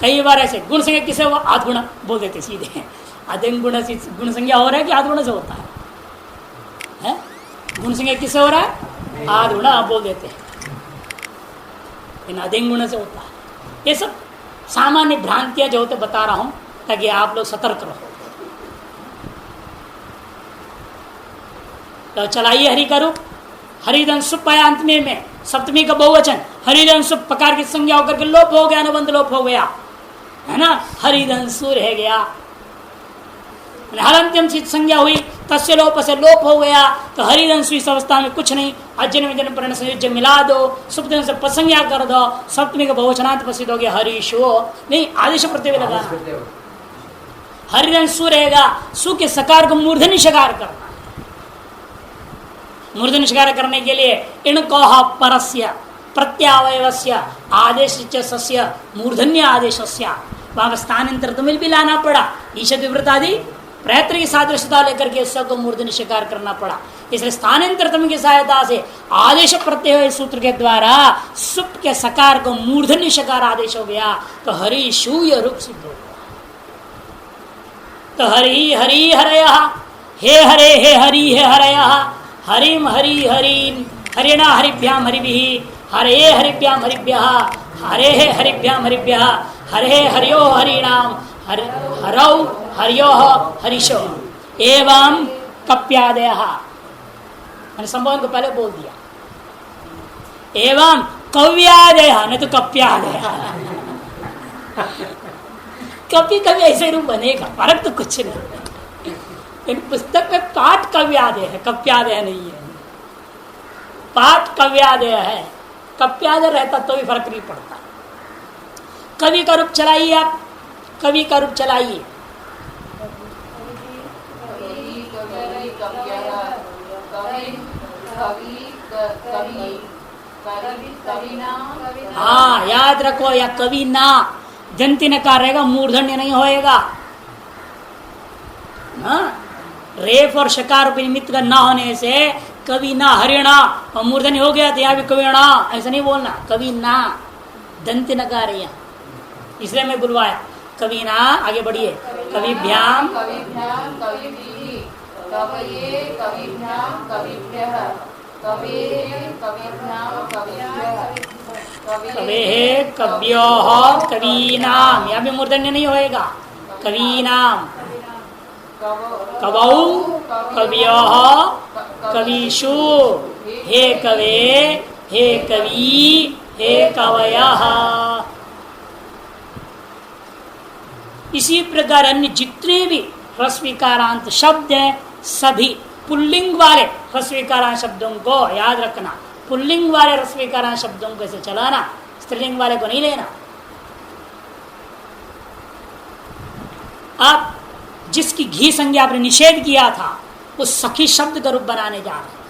कई बार ऐसे गुण संज्ञा किसे वो आधगुण बोल देते सीधे। अधिक गुण संज्ञा हो रहा है कि आधगुण से होता है? गुण संज्ञा किससे हो रहा है? आधगुण बोल देते हैं, इन अधिक गुण से होता है। ये सब सामान्य भ्रांतियां जो होते बता रहा हूं ताकि आप लोग सतर्क रहो। तो चलाइए हरि का रूप। हरिधन सुप आया अंत में सप्तमी का बहुवचन। हरिधन सुप प्रकार की संज्ञा होकर के लोप हो गया, अनुबंध लोप हो गया, है ना। हरिधन सूर है गया, हरंत्यम चित संज्ञा हुई, तस्य लोप से लोप हो गया। तो हरिधन इस अवस्था में कुछ नहीं, अजन विजन प्रण संयोज्य मिला दो, सुप्तन से पसंज्ञा कर दो, सप्तमी का बहुवचनांत प्रसिद्ध हो गया हरिशो। नहीं, आदेश प्रत्यय लगाना। हरिधन सु रहेगा, सु के सकार को मूर्धन्य शकार करना। मूर्धन्य शकार करने के लिए इणकोह परस्य प्रत्यावयवस्य आदेश सस्य मूर्धन्य आदेशस्य वहां स्थानांतर तो भी लाना पड़ा, ईशद विवृत आदि प्रयत्न की सादृश्यता लेकर के सब को मूर्धन्य शिकार करना पड़ा। इसलिए स्थानांतरतम की सहायता से आदेश प्रत्यय हुए सूत्र के द्वारा सुप के सकार को मूर्धन्य शिकार आदेश हो गया, तो हरि शूय रूप सिद्ध हो गया। तो हरि हरि हरय, हे हरे हे हरि हे हरय, हरिम हरि हरिम हरिणा हरिभ्याम हरिभिः, हरे हरिभ्याम हरिभ्यः, हरे हरिभ्याम हरिभ्यः, हरे हरियो हरिणाम हरौ हरियो हरिशो एवं कप्यादय। मैंने संबोधन को पहले बोल दिया, एवं कव्यादय नहीं तो कप्यादय। कभी कभी ऐसे रूप बनेगा, फर्क तो कुछ नहीं। इन पुस्तक में पाठ कव्यादय है, कप्यादय नहीं है। पाठ कव्यादय है, कप्यादय रहता तो भी फर्क नहीं पड़ता। कवि का रूप चलाइए, आप कवि का रूप चलाइए। हाँ याद रखो, या कवि ना जंती नकार रहेगा, मूर्धन्य नहीं होएगा। रेफ और शकार निमित्त का ना होने से कवि ना हरिणा और मूर्धन्य हो गया, तो यहाँ भी कविणा ऐसा नहीं बोलना, कवि ना दंती नकार है, इसलिए मैं बुलवाया कवि ना। आगे बढ़िए, कविभ्याम कवे कव्यो कवीनाम, यहाँ भी मूर्धन्य नहीं होएगा, कवीनाम कवौ कव्यो कविषु, हे कवे हे कवि हे कवयः। इसी प्रकार अन्य जितने भी ह्रस्वीकारांत शब्द हैं सभी पुल्लिंग वाले ह्रस्वीकारांत शब्दों को याद रखना। पुल्लिंग वाले ह्रस्वीकारांत शब्दों को ऐसे चलाना, स्त्रीलिंग वाले को नहीं लेना। आप जिसकी घी संज्ञा आपने निषेध किया था उस सखी शब्द का रूप बनाने जा रहे हैं।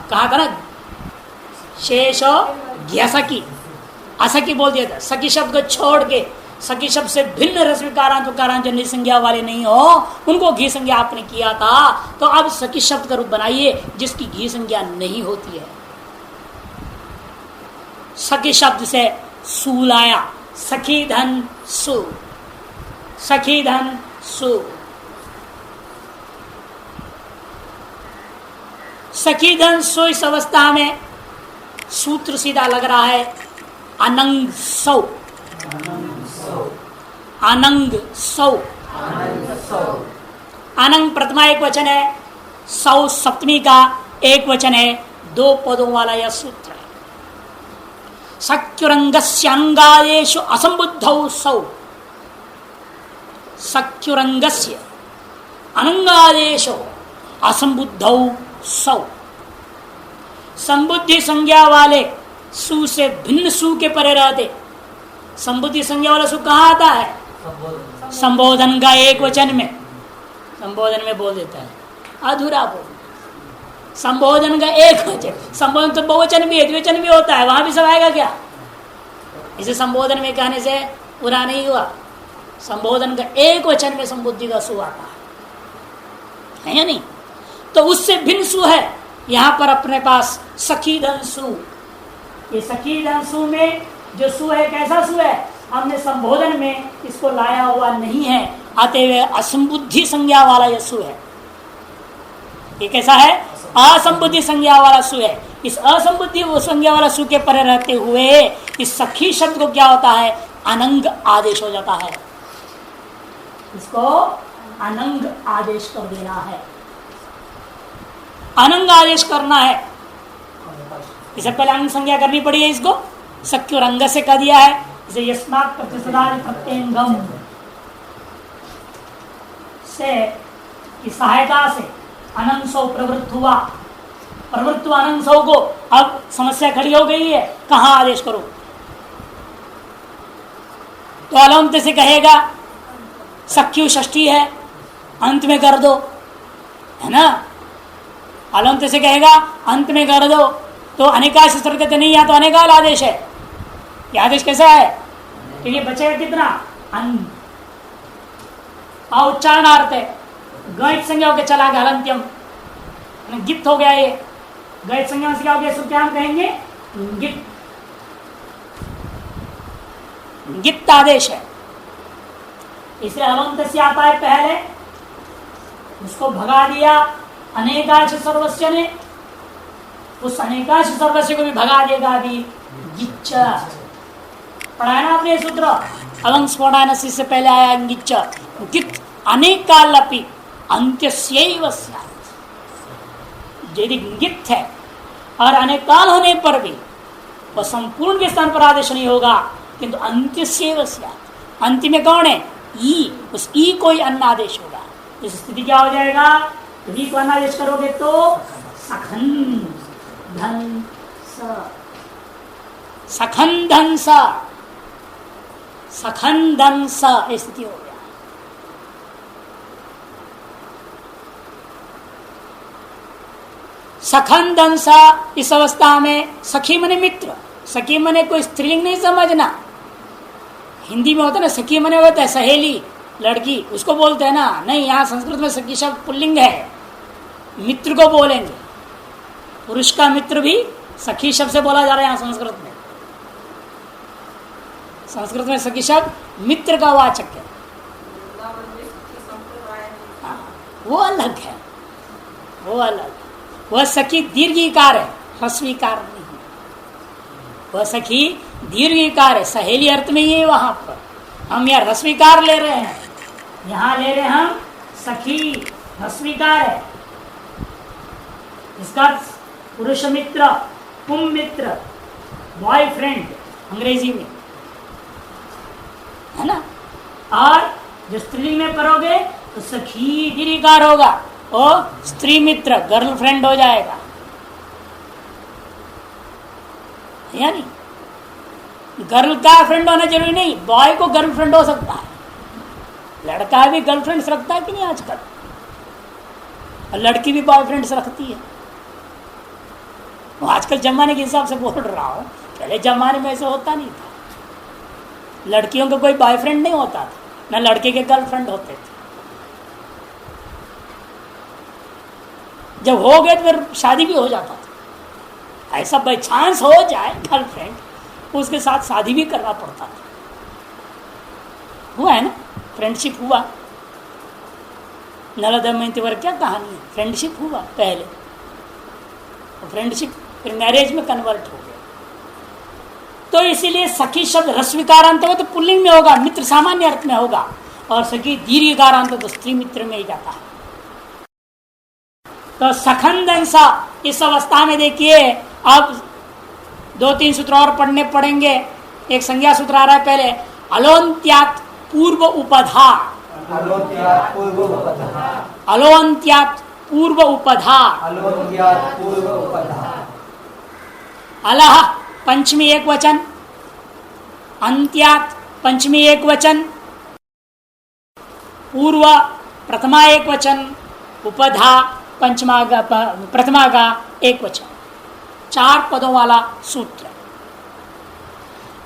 कहा था ना, शेषो घ्यसकी, असकी बोल दिया था। सखी शब्द को छोड़ के सखी शब्द से भिन्न रसविकारांत उकारांत जो निसंज्ञा वाले नहीं हो उनको घी संज्ञा आपने किया था, तो अब सखी शब्द का रूप बनाइए जिसकी घी संज्ञा नहीं होती है। सखी शब्द से सू लाया, सखी धन सु, सखी धन सु। सखी धन सु इस अवस्था में सूत्र सीधा लग रहा है अनंग सौ, अनंग सौ। अनंग प्रथमा एक वचन है, सौ सप्तमी का एक वचन है, दो पदों वाला यह सूत्र है। सख्युरंगस्य अंगादेषु असंबुद्धौ सौ, सख्युरंगस्य अनंगादेशो असंबुद्धौ सौ। संबुद्धि संज्ञा वाले सु से भिन्न सु के परे रहते। संबुद्धि संज्ञा वाला सु कहाँ आता है? संबोधन का एक वचन में, संबोधन में बोल देता है, अधूरा बोल। संबोधन का एक वचन, संबोधन तो बहुवचन भी है, द्विवचन भी होता है, वहां भी सब आएगा क्या? इसे संबोधन में कहने से पूरा नहीं हुआ। संबोधन का एक वचन में संबुद्धि का सु आता है या नहीं? तो उससे भिन्न सु है यहां पर अपने पास सखी धन सु। ये सखी धन सु में जो सु है कैसा सु है? हमने संबोधन में इसको लाया हुआ नहीं है, आते हुए असंबुद्धि संज्ञा वाला यह सु है। ये कैसा है? असंबुद्धि संज्ञा वाला सु है। इस असंबुद्धि संज्ञा वाला सु के परे रहते हुए इस सखी शब्द को क्या होता है? अनंग आदेश हो जाता है। इसको अनंग आदेश कर देना है, अनंग आदेश करना है। इससे पहले अनंग संज्ञा करनी पड़ी है, इसको सख्य रंग से कह दिया है। इसे यस्मात् प्रतिसदान प्रत्यंगम से की सहायता से अनंग सौ प्रवृत्त हुआ। प्रवृत्त हुआ अनंग सौ को, अब समस्या खड़ी हो गई है, कहां आदेश करो? तो अलंत से कहेगा सख्यु षष्ठी है, अंत में कर दो, है ना? अलंत से कहेगा अंत में कर दो, तो अनेकाश कहते नहीं, या तो अनेकाल आदेश है। यह आदेश कैसा है? क्योंकि बचेगा कितना अन उच्चारणार्थ है। गणित संज्ञा होकर चला गया हलंत्यम, गित हो गया ये। गणित संज्ञा से क्या हो गया, इसको क्या हम कहेंगे, गित। गित आदेश है, इसलिए हलंत से आता है पहले, उसको भगा दिया अनेकाश सर्वस्व ने, उस अनेकाश सर्वस्व को भी भगा देगा अभी गिच्च। पढ़ाया ना आपने सूत्र, अलंग स्फोटान से पहले आया गिच्च। गित अनेकालपि अंत्यस्यैव स्यात्। यदि गित है और अनेकाल होने पर भी वह संपूर्ण के स्थान पर आदेश नहीं होगा, किंतु अंत्यस्यैव स्यात्। अंतिम में कौन है, ई, उस ई को ही अन्न आदेश होगा। इस स्थिति क्या हो जाएगा, ई को अन्न आदेश करोगे तो सखन धन स, सखन धन स, सखन धन स स्थिति हो गया। सखन दंसा, इस अवस्था में सखी मने मित्र, सखी मने कोई स्त्रीलिंग नहीं समझना। हिंदी में होता है ना सखी मने होता है सहेली लड़की, उसको बोलते हैं ना, नहीं यहाँ संस्कृत में सखी शब्द पुल्लिंग है, मित्र को बोलेंगे। पुरुष का मित्र भी सखी शब्द से बोला जा रहा है यहाँ संस्कृत में। संस्कृत में सखी शब्द मित्र का वाचक है। वो अलग है, वो अलग। वह सखी दीर्घिकार है, ह्रस्वीकार नहीं है। वह सखी दीर्घिकार है, सहेली अर्थ में ये वहां पर। हम यहाँ ह्रस्वीकार ले रहे हैं, यहाँ ले रहे हैं हम सखी, ह्रस्वीकार है। इसका पुरुष मित्र, पुम मित्र, बॉयफ्रेंड अंग्रेजी में है ना। और जो स्त्रीलिंग में करोगे तो सखी दीर्घिकार होगा, और स्त्री मित्र गर्लफ्रेंड हो जाएगा, यानी गर्ल का फ्रेंड होना जरूरी नहीं, बॉय को गर्लफ्रेंड हो सकता है। लड़का भी गर्लफ्रेंड्स रखता है कि नहीं आजकल, और लड़की भी बॉयफ्रेंड्स रखती है। वो आजकल जमाने के हिसाब से बोल रहा हूं, पहले जमाने में ऐसा होता नहीं था। लड़कियों का कोई बॉयफ्रेंड नहीं होता था, ना लड़के के गर्लफ्रेंड होते थे। जब हो गए तो फिर शादी भी हो जाता था। ऐसा बाई चांस हो जाए गर्लफ्रेंड, उसके साथ शादी भी करना पड़ता था। हुआ है ना, फ्रेंडशिप हुआ। नल दमयंती वर्ग क्या कहानी है, फ्रेंडशिप हुआ पहले, फ्रेंडशिप फिर मैरिज में कन्वर्ट हो गया। तो इसीलिए सखी शब्द ह्रस्वीकारांत हो तो पुल्लिंग में होगा, मित्र सामान्य अर्थ में होगा, और सखी दीर्घकारांत तो स्त्री मित्र में ही जाता है। तो सखंदंसा, इस अवस्था में देखिए, अब 2-3 सूत्र और पढ़ने पड़ेंगे। एक संज्ञा सूत्र आ रहा है पहले, अलोन्त्यात पूर्व उपधा, अलोन्त्यात पूर्व उपधा, अलह पंचमी एक वचन, अंत्यात पंचमी एक वचन, पूर्व प्रथमा एक वचन, उपधा पंचमा का प्रथमा का एक वचन, 4 पदों वाला सूत्र।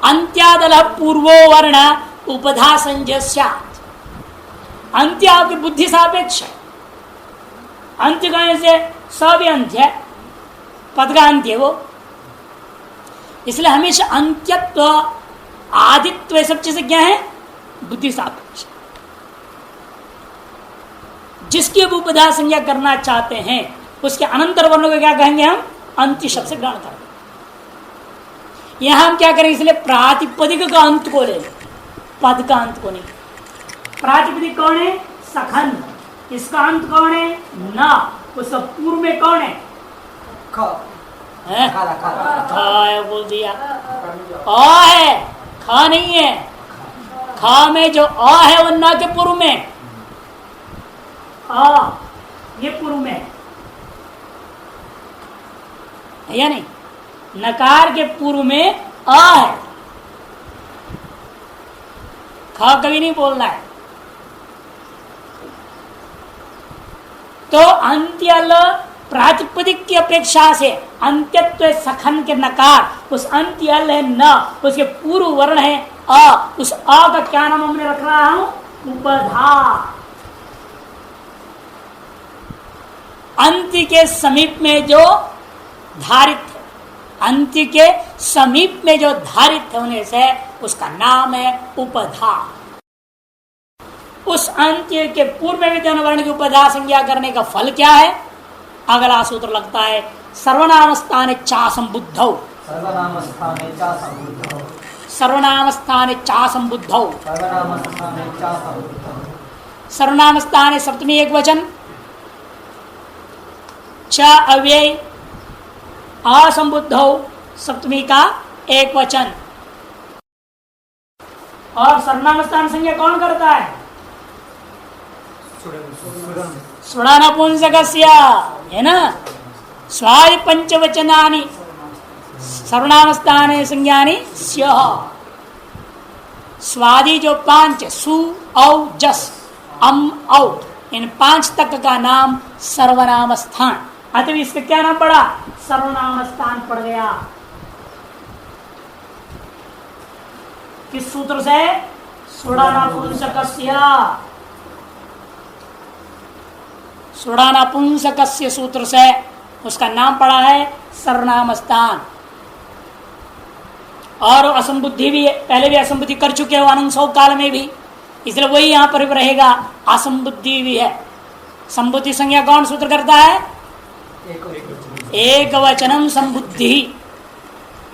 अंत्यादल पूर्वो वर्ण उपधा संजय स्यात्। अंत्य आपकी बुद्धि सापेक्ष है, अंत्य कहने से सब अंत्य है, पद का अंत्य वो, इसलिए हमेशा अंत्यत्व आदित्व ये सब चीजें क्या है, बुद्धि सापेक्ष। जिसकी अब उपधा संज्ञा करना चाहते हैं उसके अनंतर वर्णों को क्या कहेंगे हम, अंत्य शब्द से ग्रहण करेंगे। यहां हम क्या करेंगे, इसलिए प्रातिपदिक का अंत को ले लें, पद का अंत को नहीं। प्रातिपदिक कौन है, सखन, इसका अंत कौन है, ना, उसका पूर्व में कौन है, ख बोल दिया, अ है, ख नहीं है। ख में जो अ है वो न के पूर्व में, ये पूर्व में है या नहीं, नकार के पूर्व में अ है, ख कभी नहीं बोलना है। तो अंत्यल प्रातिपदिक की अपेक्षा से अंत्यत्व सखन के नकार उस अंत्य है न, उसके पूर्व वर्ण है अ, उस अ का क्या नाम हमने रख रहा हूं? उपधा। अंत्य के समीप में जो धारित है, अंत्य के समीप में जो धारित होने से उसका नाम है उपधा। उस अंत्य के पूर्व में विद्यमान वर्ण की उपधा संज्ञा करने का फल क्या है? अगला सूत्र लगता है सर्वनाम स्थाने चा संबुद्धौ, सर्वनाम स्थाने च संबुद्धौ, सर्वनाम स्थाने चा संबुद्धौ, सर्वनाम स्थाने च संबुद्धौ, सर्वनाम स्थाने सप्तमी एक वचन, च अव्यय, असंबुद्धौ सप्तमी का एक वचन। और सर्वनाम स्थान संज्ञा कौन करता है? सुड़ानपुंसकस्य, है ना? स्वादि पंचवचनानि सर्वनाम स्थाने संज्ञानि स्यः। स्वादि जो पांच सु औ जस अम औ, इन पांच तक का नाम सर्वनाम स्थान। अतः इसका क्या नाम पड़ा? सर्वनाम स्थान पड़ गया। किस सूत्र से? सुड़ानपुंसकस्य, सुड़ानपुंसकस्य सूत्र से उसका नाम पड़ा है सर्वनाम स्थान। और असंबुद्धि भी पहले भी असंबुद्धि कर चुके हो अनंसौ काल में भी, इसलिए वही यहां पर भी रहेगा, असंबुद्धि भी है। संबुद्धि संज्ञा कौन सूत्र करता है? एक वचनम संबुद्धि,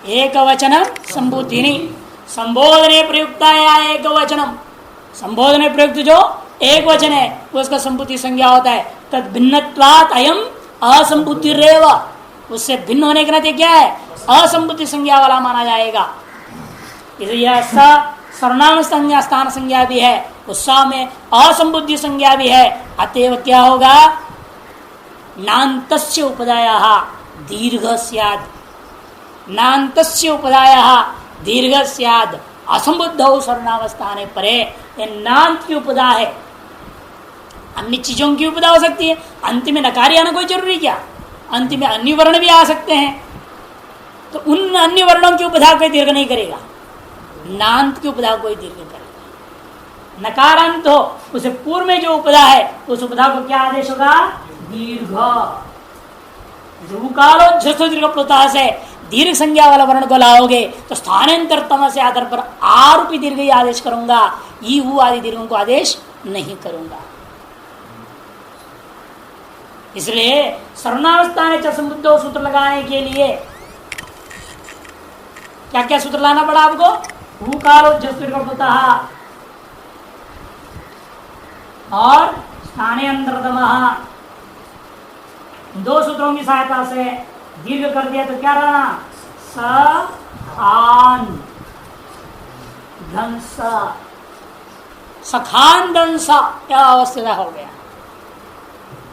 एक वचनम संबुद्धि। संबोधने प्रयुक्ता या एक वचनम, संबोधने प्रयुक्त जो एक वचन है उसका संबुद्धि संज्ञा होता है। तद भिन्नत्वात् अयम असंबुद्धिरेव, उससे भिन्न होने के नाते क्या है? असंबुद्धि संज्ञा वाला माना जाएगा। इसलिए सर्वनाम संज्ञा स्थान संज्ञा भी है, उस में असंबुद्धि संज्ञा भी है। अतएव क्या होगा? नान्तस्य उपदायः दीर्घ स्यात्, नान्तस्य उपदायः दीर्घ स्यात् असंबुद्धौ सर्वनाम स्थाने परे। ये नान्त की उपदा है, अन्य चीजों की उपदा हो सकती है। अंत में नकार आना कोई जरूरी क्या? अंत में अन्य वर्ण भी आ सकते हैं, तो उन अन्य वर्णों की उपधा कोई दीर्घ नहीं करेगा, नान्त की उपधा कोई दीर्घ करेगा। नकारांत हो उसे पूर्व में जो उपधा है उस उपधा को क्या आदेश होगा? दीर्घ। दीर्घ प्लुता से दीर्घ संज्ञा वाला वर्ण को लाओगे तो स्थानांतर तम से आधार पर आरूपी दीर्घ ही आदेश करूंगा, ई हु आदि दीर्घों को आदेश नहीं करूंगा। इसलिए सर्वनावस्थाने च संबुद्धौ सूत्र लगाने के लिए क्या क्या सूत्र लाना पड़ा आपको? और स्थाने अंतरतम, दो सूत्रों की सहायता से दीर्घ कर दिया तो क्या रहना? सखान धंस, सखान धंस क्या अवस्था हो गया?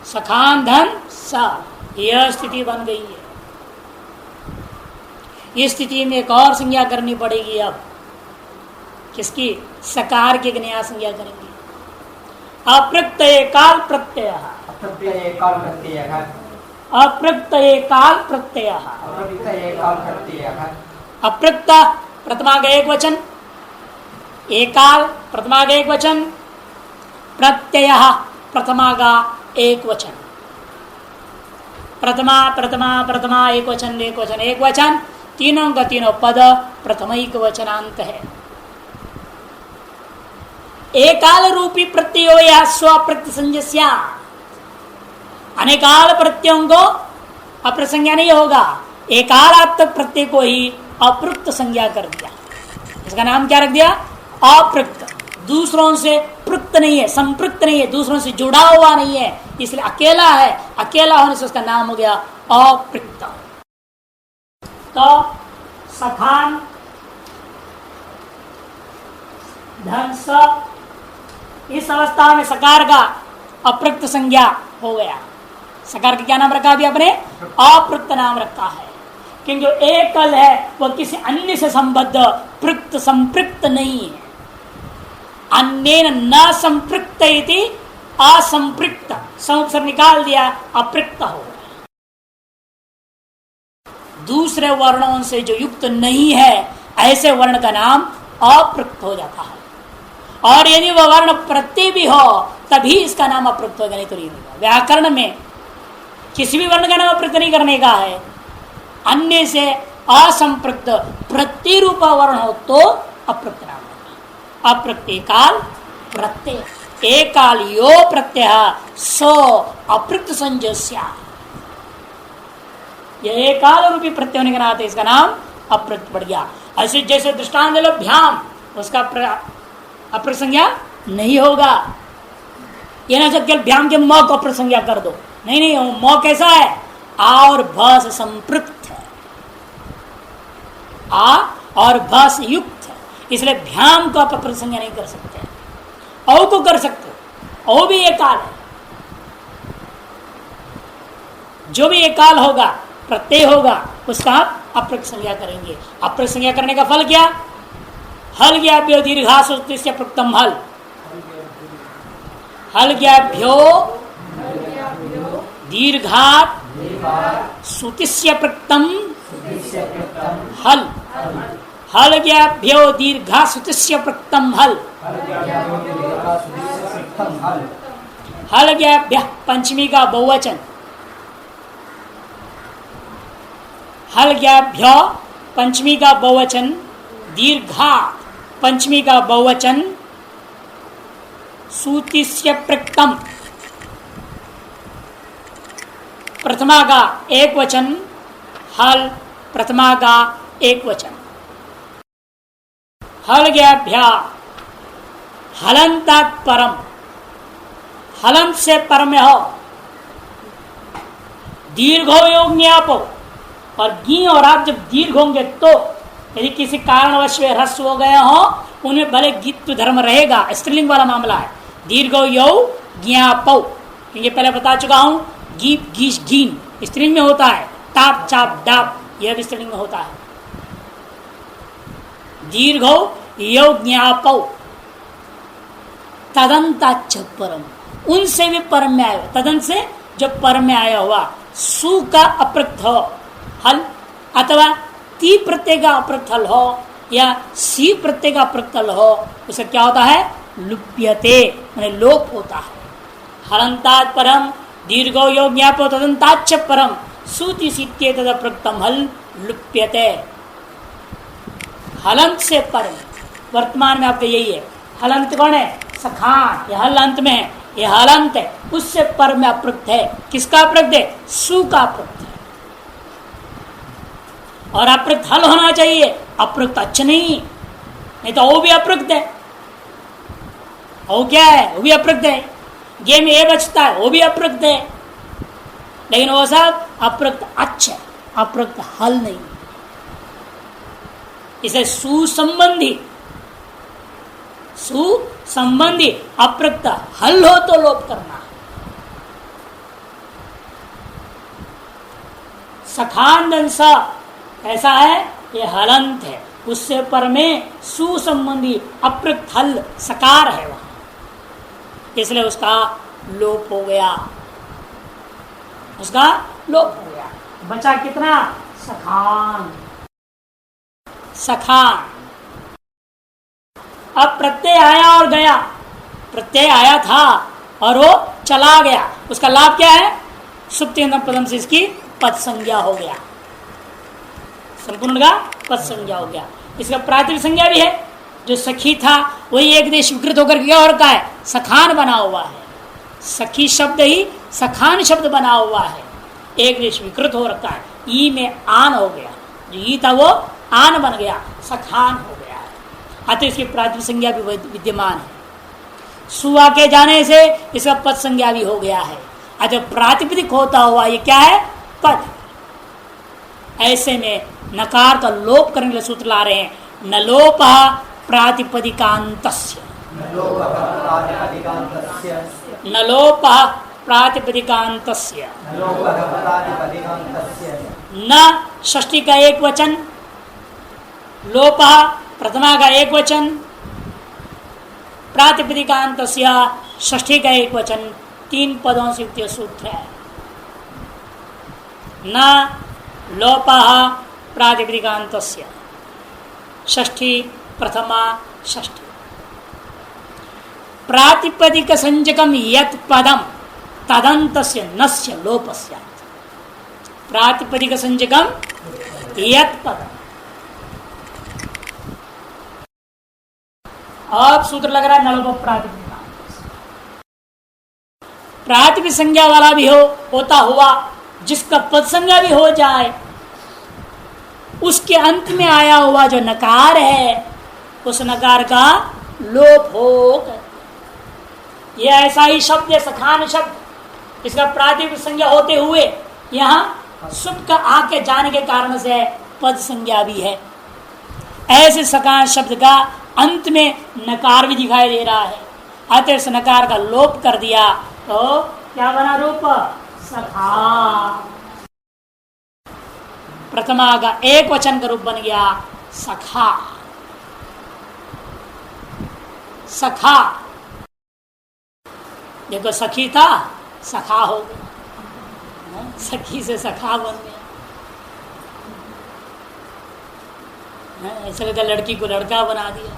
सखान धन सा, यह स्थिति बन गई है। इस स्थिति में एक और संज्ञा करनी पड़ेगी। अब किसकी? सकार के नया संज्ञा करेंगे। अप्रत्यय काल प्रत्यय, अप्रत्यय काल प्रत्यय, अप्रत्यय काल प्रत्यय, अप्रत्यय काल प्रत्यय, अप्रक्त प्रथमा का एक वचन, एकाल प्रथमा का एक वचन, प्रत्यय प्रथमा का एक वचन, प्रथमा प्रथमा प्रथमा एक वचन एक वचन एक वचन, तीनों का तीनों पद प्रथमिक वचनांत है। एकाल रूपी प्रत्ययो या स्वप्रत्य संज्ञा, अनेकाल प्रत्ययों को अप्रसंज्ञा नहीं होगा, एकालात्मक प्रत्यय को ही अपृक्त संज्ञा कर दिया। इसका नाम क्या रख दिया? अपृक्त। दूसरों से पृक्त नहीं है, संपृक्त नहीं है, दूसरों से जुड़ा हुआ नहीं है, इसलिए अकेला है। अकेला होने से उसका नाम हो गया अपृक्त। तो सखान धंस, इस अवस्था में सकार का अपृक्त संज्ञा हो गया। सकार का क्या नाम रखा अभी आपने? अपृक्त नाम रखा है, क्योंकि एकल है, वह किसी अन्य से संबद्ध पृक्त संपृक्त नहीं है। अन्य न संपृक्त असंपृक्त, संपृक्त निकाल दिया, अपृक्त हो। दूसरे वर्णों से जो युक्त नहीं है ऐसे वर्ण का नाम अप्रक्त हो जाता है। और यदि वह वर्ण प्रत्यय भी हो तभी इसका नाम अप्रक्त होगा, नहीं तो नहीं होगा। व्याकरण में किसी भी वर्ण का नाम अप्रक्त नहीं करने का है, अन्य से असंप्रक्त प्रत्यय रूपा वर्ण हो तो अप्रक्त नाम होगा। अप्रत्यय काल प्रत्यय एक काल यो प्रत्यय सो अप्रक्त संजस्या, यह एक काल रूपी प्रत्यय होने के नाते इसका नाम अप्रक्त पड़ गया। ऐसे जैसे दृष्टांत लो भ्याम, उसका अप्रक्त संज्ञा नहीं होगा। ये ना केवल भ्याम के म को अप्रक्त संज्ञा कर दो, नहीं नहीं, म कैसा है, आ और भ से संपृक्त है, आ और भ से युक्त है, इसलिए भ्याम को आप अप्रक्त संज्ञा नहीं कर सकते। औ को कर सकते हो, औ भी एक काल है। जो भी एक काल होगा प्रत्यय होगा उसका आप अप्रक्त संज्ञा करेंगे। अप्रक्त संज्ञा करने का फल क्या, हल ज्ञाभ्यो दीर्घासुतिस्य प्रक्तम हल, हल ज्ञाभ्यो दीर्घात सुतिस्य प्रक्तम हल, हल ज्ञाभ्यो दीर्घासुतिस्य प्रक्तम हल, हल ज्ञाभ्य पंचमी का बहुवचन, हल ज्ञाभ्य पंचमी का बहुवचन, दीर्घा पंचमी का बहुवचन, सूतिस्य प्रक्तम प्रथमा का एक वचन, हल प्रथमा का एक वचन, हल ज्ञाभ्या हलंतात परम, हलंत से परम हो, दीर्घो योग ज्ञापो, और गी और आप जब दीर्घ होंगे तो यदि किसी कारणवश वे ह्रस्व हो गए हो उनमें भले गीत धर्म रहेगा, स्त्रीलिंग वाला मामला है। दीर्घो यौ ज्ञापौ, ये पहले बता चुका हूं, गीप गीश गीन स्त्रीलिंग में होता है, टाप चाप डाप यह भी स्त्रीलिंग में होता है। दीर्घो यौ ज्ञापौ तदंताच्च परम, उनसे भी परम में आया, तदंत से जो परम में आया हुआ, सु का अप्रक्त हो हल अथवा ती प्रत्यय का अप्रक्त हल हो या सी प्रत्यय का अप्रक्त हल हो, उसे क्या होता है, लुप्यते माने लोप होता है। हलंतात् परम दीर्घो यो ज्ञापो तदंताच्च परम सूति सीत्ये तद अप्रक्तम हल लुप्यते। हलंत से परम, वर्तमान में आपके यही है, हलंत कौन है, सखान, यह हल अंत में है, यह हलंत है, उससे पर में अप्रक्त है। किसका अप्रक्त है, सु का अप्रक्त है। और अप्रक्त हल होना चाहिए, अप्रक्त अच्छा नहीं तो वो भी अप्रक्त है। वो क्या है, वो भी अप्रक्त है। ये में ए बचता है, वो भी अप्रक्त है, लेकिन वो सब अप्रक्त अच्छा है, अप्रक्त हल नहीं। इसे सुसंबंधी अप्रक्त हल हो तो लोप करना। सखांदन सा ऐसा है, ये हलंत है, उससे पर में सुसंबंधी अप्रक्त हल सकार है वहां, इसलिए उसका लोप हो गया, उसका लोप हो गया। बचा कितना, सखान, सखान। अब प्रत्यय आया और गया, प्रत्यय आया था और वो चला गया, उसका लाभ क्या है, सुप्तियंतम पदम से इसकी पद संज्ञा हो गया, संपूर्ण का पद संज्ञा हो गया। इसका प्रातिक संज्ञा भी है, जो सखी था वही एक देश विकृत होकर क्या और का है, सखान बना हुआ है। सखी शब्द ही सखान शब्द बना हुआ है, एक देश विकृत हो रखा है, ई में आन हो गया, जो ई था वो आन बन गया, सखान हो गया है। अतः इसकी प्रातिक संज्ञा भी विद्यमान है। सुआ के जाने से इसका पद संज्ञा भी हो गया है। अतः प्रातिपदिक होता हुआ ये क्या है, पद। ऐसे में नकार का लोप करने के लिए सूत्र ला रहे हैं, न लोप प्रातिपदिकांतस्य, न लोप प्रातिपदिकांतस्य, न षष्ठी का एक वचन, लोप प्रथमा का एक वचन, प्रातिपदिकांतस्य षष्ठी का एक वचन, 3 पदों से युक्त सूत्र है। न लोपः प्रातिपदिकान्तस्य षष्ठी प्रथमा षष्ठी प्रातिपदिक संज्ञकम यत् पदम तदन्तस्य नस्य लोपस्य प्रातिपदिक संज्ञकम यत् पदम। अब सूत्र लग रहा है नलोप प्रातिपदिक प्रातिपदिक संज्ञा वाला भी होता हुआ जिसका पद संज्ञा भी हो जाए उसके अंत में आया हुआ जो नकार है उस नकार का लोप हो। यह ऐसा ही शब्द है सखान शब्द, इसका प्रातिपदिक संज्ञा होते हुए यहाँ सुट का आके जाने के कारण से पद संज्ञा भी है। ऐसे सखान शब्द का अंत में नकार भी दिखाई दे रहा है, अतः इस नकार का लोप कर दिया तो क्या बना रूप सखा। प्रथमा का एक वचन का रूप बन गया सखा। सखा देखो सखी था सखा हो गया, सखी से सखा बन गया। ऐसा लगता लड़की को लड़का बना दिया।